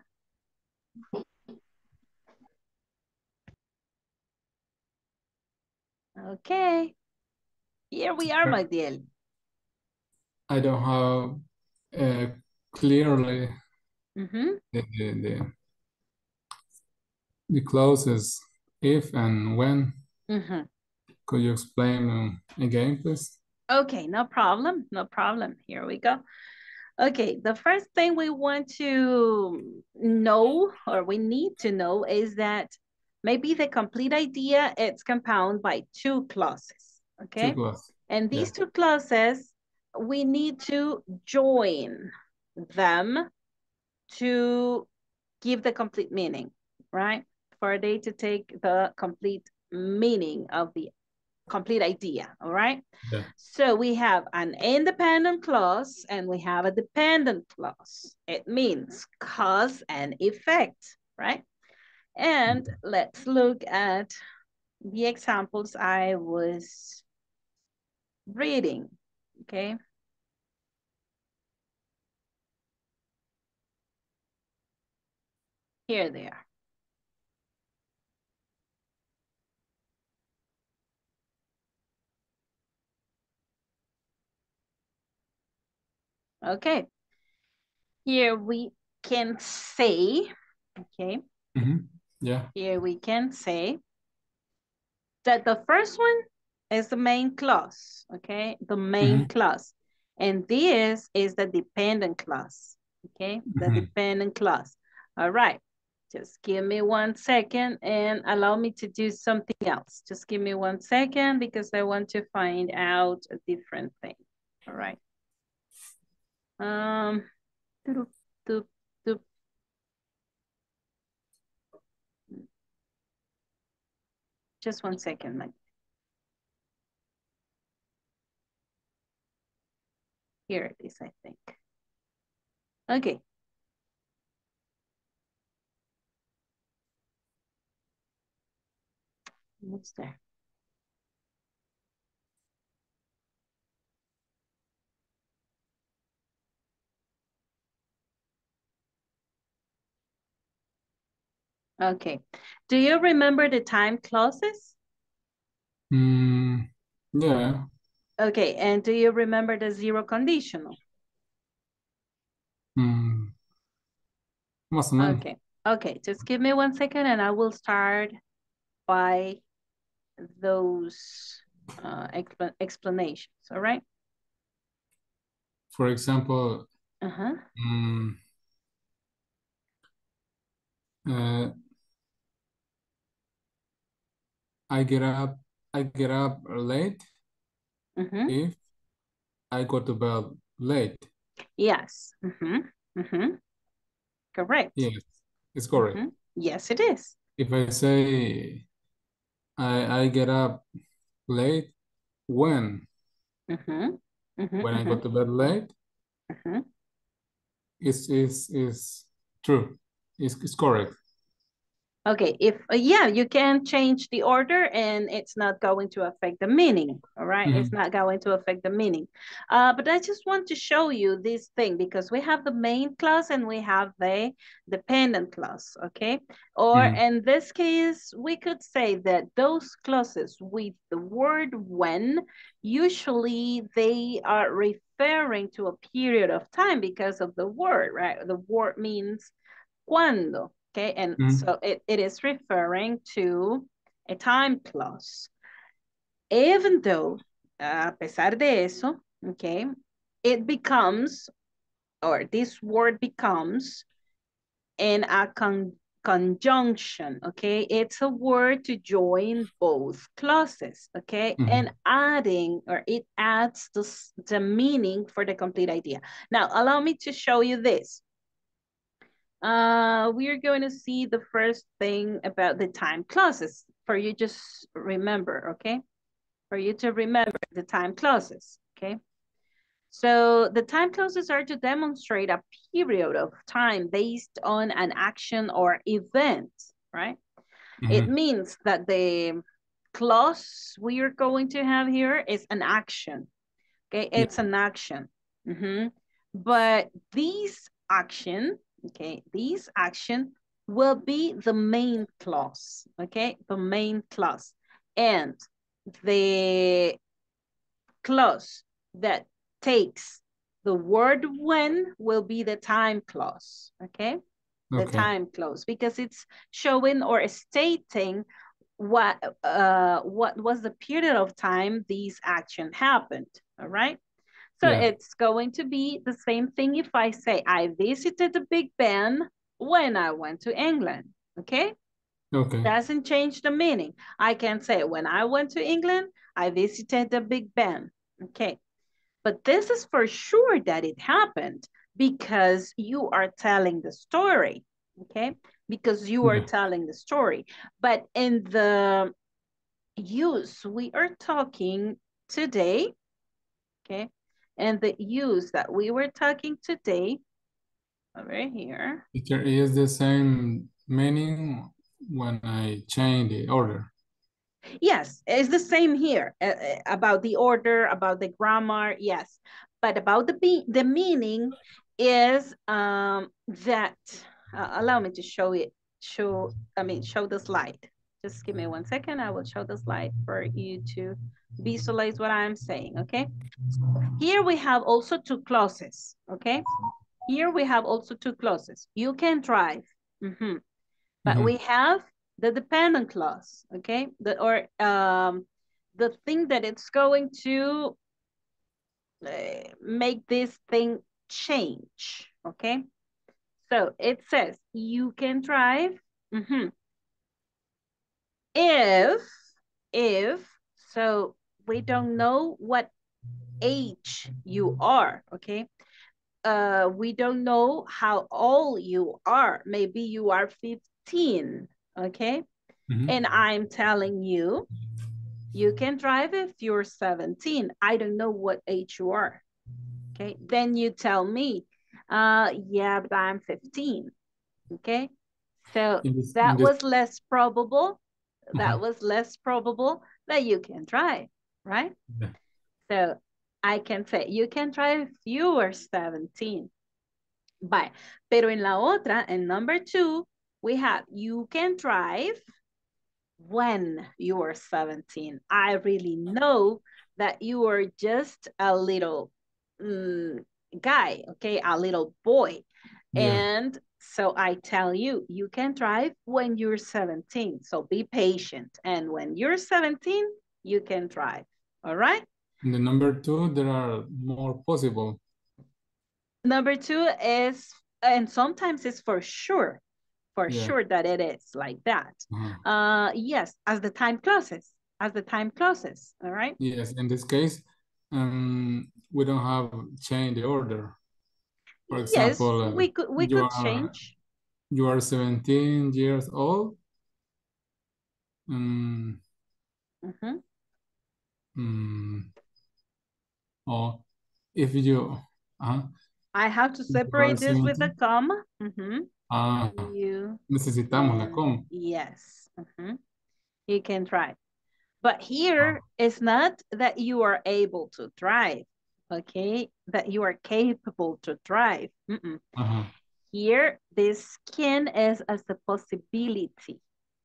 Okay. Here we are, my dear. I don't have clearly Mm-hmm. the clauses if and when. Mm-hmm. Could you explain again, please? Okay, no problem. No problem. Here we go. Okay, the first thing we want to know, or we need to know, is that maybe the complete idea, it's compounded by two clauses, okay? Two clauses. And these two clauses, we need to join them to give the complete meaning, right? For they to take the complete meaning of the complete idea, all right? Yeah. So we have an independent clause and we have a dependent clause. It means cause and effect, right? And let's look at the examples I was reading, okay? Here they are. Okay. Here we can say, okay? Mm-hmm. Yeah. Here we can say that the first one is the main clause, okay? The main clause. And this is the dependent clause, okay? The dependent clause. All right. Just give me 1 second and allow me to do something else. Just give me 1 second because I want to find out a different thing. All right. Doop, doop, doop. Just 1 second, Mike. Here it is, I think. Okay. Almost there. Okay. Do you remember the time clauses? Yeah. Okay, and do you remember the zero conditional? Okay, okay, just give me 1 second and I will start by those explanations, all right? For example, I get up late if I go to bed late. Yes. Correct. Yes, it's correct. Yes, it is. If I say I get up late when I go to bed late, is true. It's correct. Okay, if, yeah, you can change the order and it's not going to affect the meaning, all right? It's not going to affect the meaning. But I just want to show you this thing because we have the main clause and we have the dependent clause, okay? Or in this case, we could say that those clauses with the word when, usually they are referring to a period of time because of the word, right? The word means cuando. Okay, and so it is referring to a time clause. Even though, a pesar de eso, okay, it becomes, or this word becomes in a conjunction, okay? It's a word to join both clauses, okay? And adding, or it adds the meaning for the complete idea. Now, allow me to show you this. We are going to see the first thing about the time clauses for you just remember, okay? For you to remember the time clauses, okay? So the time clauses are to demonstrate a period of time based on an action or event, right? It means that the clause we are going to have here is an action, okay? It's an action. But these action, okay, these action will be the main clause, okay, the main clause. And the clause that takes the word when will be the time clause, okay? The time clause, because it's showing or stating what was the period of time these action happened, all right? So it's going to be the same thing if I say, I visited the Big Ben when I went to England, okay? Doesn't change the meaning. I can say, when I went to England, I visited the Big Ben, okay? But this is for sure that it happened because you are telling the story, okay? Because you are telling the story. But in the use we are talking today, okay? And the use that we were talking today, over here. It is the same meaning when I change the order. Yes, it's the same here about the order, about the grammar, yes. But about the meaning is that, allow me to show it, show the slide. Just give me 1 second, I will show the slide for you to visualize what I'm saying, okay? Here we have also two clauses, okay? Here we have also two clauses. You can drive, but we have the dependent clause, okay? The thing that it's going to make this thing change, okay? So it says you can drive if, so we don't know what age you are, okay? We don't know how old you are. Maybe you are 15, okay? And I'm telling you, you can drive if you're 17. I don't know what age you are, okay? Then you tell me, yeah, but I'm 15, okay? So that was less probable. That was less probable that you can drive, right? So I can say, you can drive if you are 17. Bye. Pero en la otra, in number 2, we have, you can drive when you are 17. I really know that you are just a little guy, okay? A little boy. And so I tell you, you can drive when you're 17. So be patient. And when you're 17, you can drive. All right? In the number 2, there are more possible. Number 2 is, and sometimes it's for sure that it is like that. Yes, as the time clauses, all right? Yes, in this case, we don't have change the order. For example, yes, we could change. You are 17 years old. Or if you... I have to separate this with a comma. Ah, You necesitamos la can, com. yes. You can drive. But here, it's not that you are able to drive, okay? That you are capable to drive. Ajá. Here, this can is as a possibility,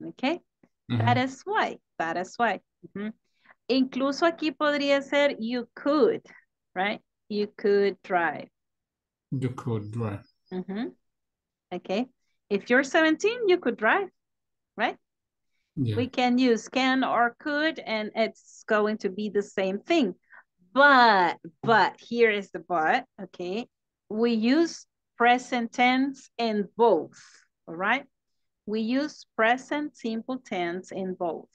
okay? That is why, that is why. Incluso aquí podría ser you could, right? You could drive. You could drive. Okay. If you're 17, you could drive, right? Yeah. We can use can or could, and it's going to be the same thing. But here is the but, okay? We use present tense in both, all right? We use present simple tense in both.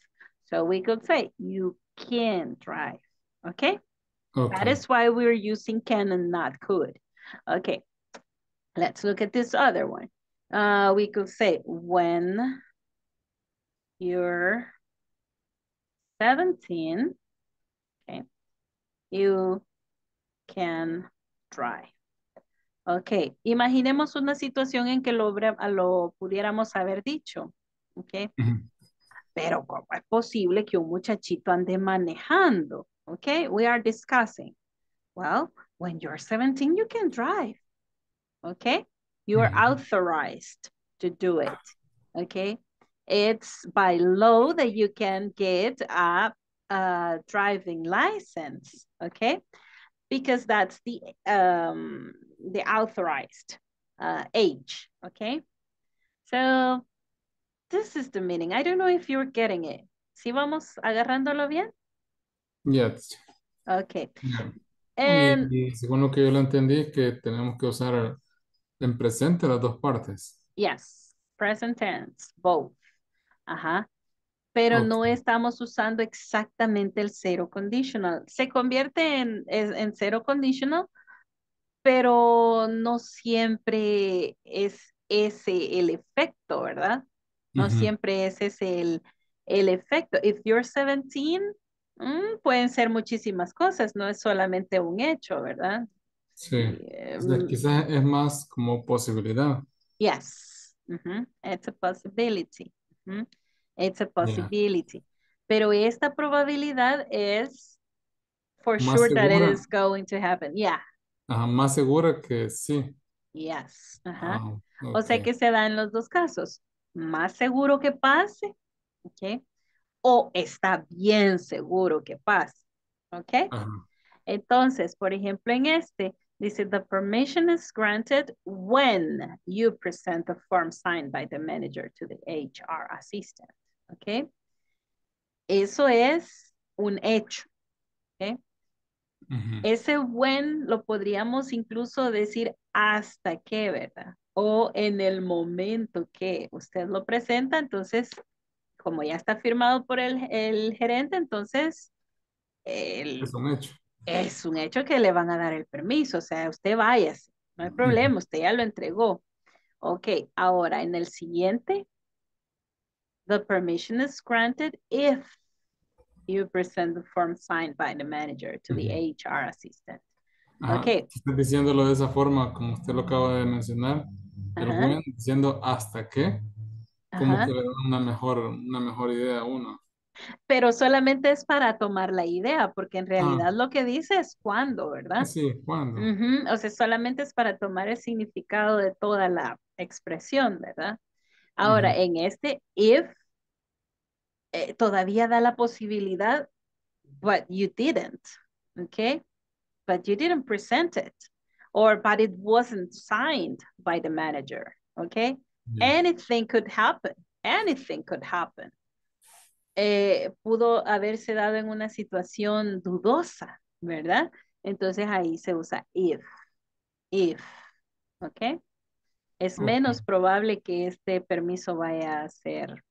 So we could say, you can drive, okay? That is why we're using can and not could. Okay, let's look at this other one. We could say, when you're 17, okay, you can drive. Ok, imaginemos una situación en que lo pudiéramos haber dicho, ok. Pero ¿cómo es posible que un muchachito ande manejando? Ok, we are discussing. Well, when you're 17, you can drive, ok. You are authorized to do it, ok. It's by law that you can get a driving license, ok. Because that's the authorized age, okay? So this is the meaning. I don't know if you're getting it. ¿Sí vamos agarrándolo bien? Yes. Okay. Yeah. And Y según lo que yo lo entendí es que tenemos que usar en presente las dos partes. yes, present tense, both. Ajá. Pero no estamos usando exactamente el zero conditional. Se convierte en zero conditional, pero no siempre es ese el efecto, ¿verdad? No siempre ese es el efecto. If you're 17, pueden ser muchísimas cosas, no es solamente un hecho, ¿verdad? Sí. O sea, quizás es más como posibilidad. Yes. It's a possibility. It's a possibility. Pero esta probabilidad es for Más sure that it segura. is going to happen. Yeah. Ajá, más segura que sí. Yes. O sea Okay. que se da en los dos casos. Más seguro que pase, ¿ok? O está bien seguro que pase, ¿ok? Entonces, por ejemplo, en este, dice, the permission is granted when you present the form signed by the manager to the HR assistant, ¿ok? Eso es un hecho, ¿ok? Ese when lo podríamos incluso decir hasta que, ¿verdad? O en el momento que usted lo presenta, entonces, como ya está firmado por el gerente, entonces Es un hecho. es un hecho que le van a dar el permiso, o sea, usted váyase, no hay problema, usted ya lo entregó. Ok, ahora en el siguiente, the permission is granted if you present the form signed by the manager to the HR assistant. Ajá. Ok. Estás diciéndolo de esa forma, como usted lo acaba de mencionar, el when diciendo hasta que, como que le da una mejor idea a uno. Pero solamente es para tomar la idea, porque en realidad lo que dice es cuándo, ¿verdad? Sí, cuándo. O sea, solamente es para tomar el significado de toda la expresión, ¿verdad? Ahora, en este if, todavía da la posibilidad, but you didn't, ¿ok? But you didn't present it, or but it wasn't signed by the manager, ¿ok? Anything could happen, anything could happen. Pudo haberse dado en una situación dudosa, ¿verdad? Entonces ahí se usa if, ¿ok? Es menos probable que este permiso vaya a ser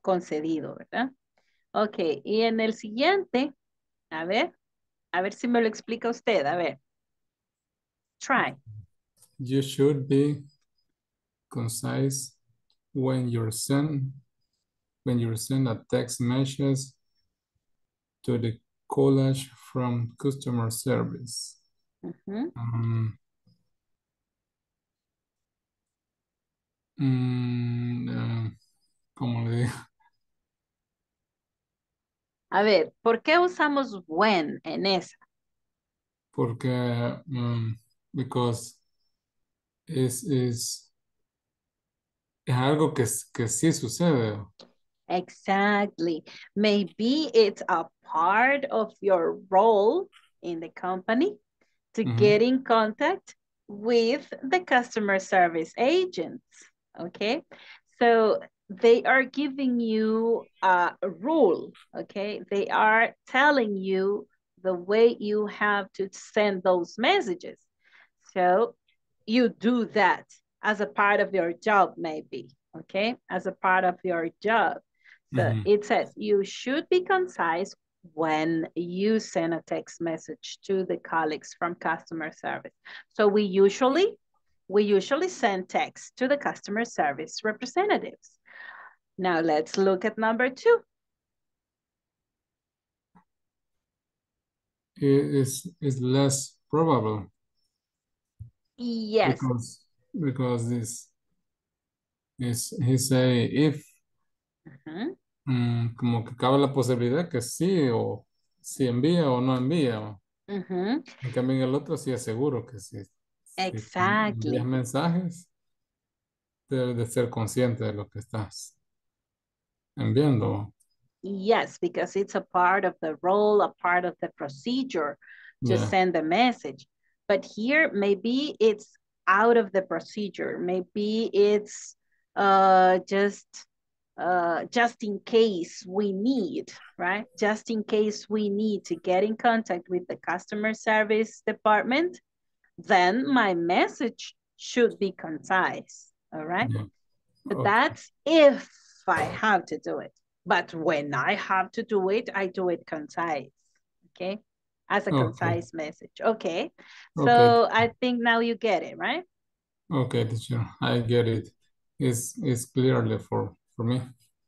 concedido, ¿verdad? Ok, y en el siguiente, a ver si me lo explica usted, a ver. Try. You should be concise when you send a text message to the college from customer service. ¿Cómo le digo? A ver, ¿por qué usamos when en esa? Porque, because es algo que sí sucede. Exactly. Maybe it's a part of your role in the company to get in contact with the customer service agents, okay? So they are giving you a rule, okay? They are telling you the way you have to send those messages. So you do that as a part of your job, maybe, okay? As a part of your job. So it says you should be concise when you send a text message to the colleagues from customer service. So we usually send text to the customer service representatives. Now let's look at number 2. Is less probable. Yes. Because he say if como que cabe la posibilidad que sí o si envía o no envía. En cambio en el otro sí es seguro que sí. Exactly. Si envías mensajes, debes de ser consciente de lo que estás enviando. Yes, because it's a part of the role, a part of the procedure to send the message. But here, maybe it's out of the procedure. Maybe it's just in case we need, right? Just in case we need to get in contact with the customer service department, then my message should be concise, all right? But that's if I have to do it. But when I have to do it, I do it concise, okay? As a concise message, okay? So I think now you get it, right? Okay, teacher, I get it. It's clearly for me.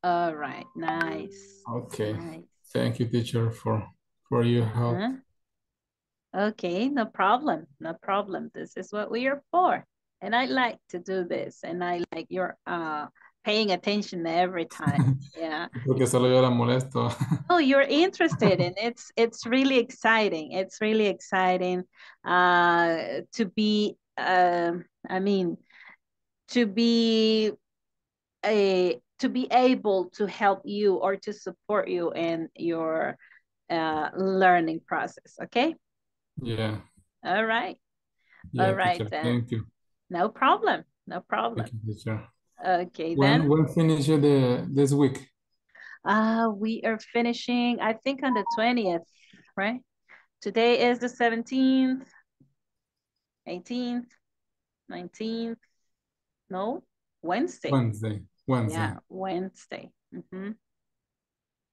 All right, nice. Okay, nice. Thank you, teacher, for your help. Okay, no problem, no problem. This is what we are for. And I like to do this, and I like your paying attention every time. Yeah. Porque solo yo la molesto. Oh, you're interested in it's really exciting. It's really exciting to be I mean to be able to help you or to support you in your learning process, okay? Yeah. All right. Yeah, All right teacher, then. thank you. No problem. No problem. Thank you, teacher. Okay, then. When finish this week? We are finishing, I think, on the 20th, right? Today is the 17th, 18th, 19th. No, Wednesday. Wednesday. Yeah, Wednesday.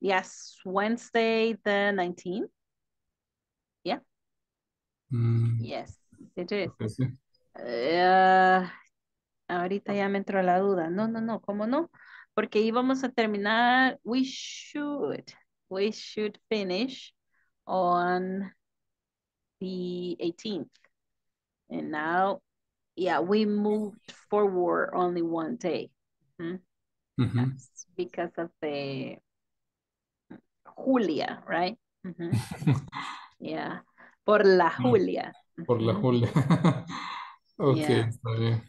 Yes, Wednesday the 19th. Yeah. Yes, it is. Ahorita ya me entró la duda. No, ¿cómo no? Porque íbamos a terminar, we should finish on the 18th. And now, yeah, we moved forward only one day. That's because of the Julia, right? Yeah, por la Julia. Por la Julia. Okay, Yeah. está bien.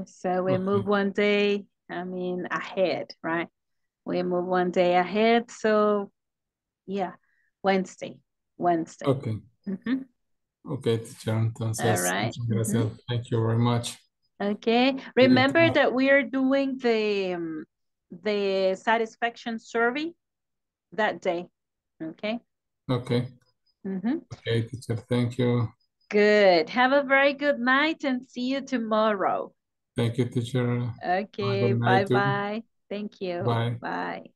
So we move one day, ahead, right? We move one day ahead, so yeah, Wednesday. Okay. Okay, teacher, entonces, All right. muchas gracias. Thank you very much. Okay, remember that we are doing the satisfaction survey that day, okay? Okay. Okay, teacher, thank you. Good. Have a very good night and see you tomorrow. Thank you, teacher. Okay, Good night, bye-bye. Thank you. Bye. Bye.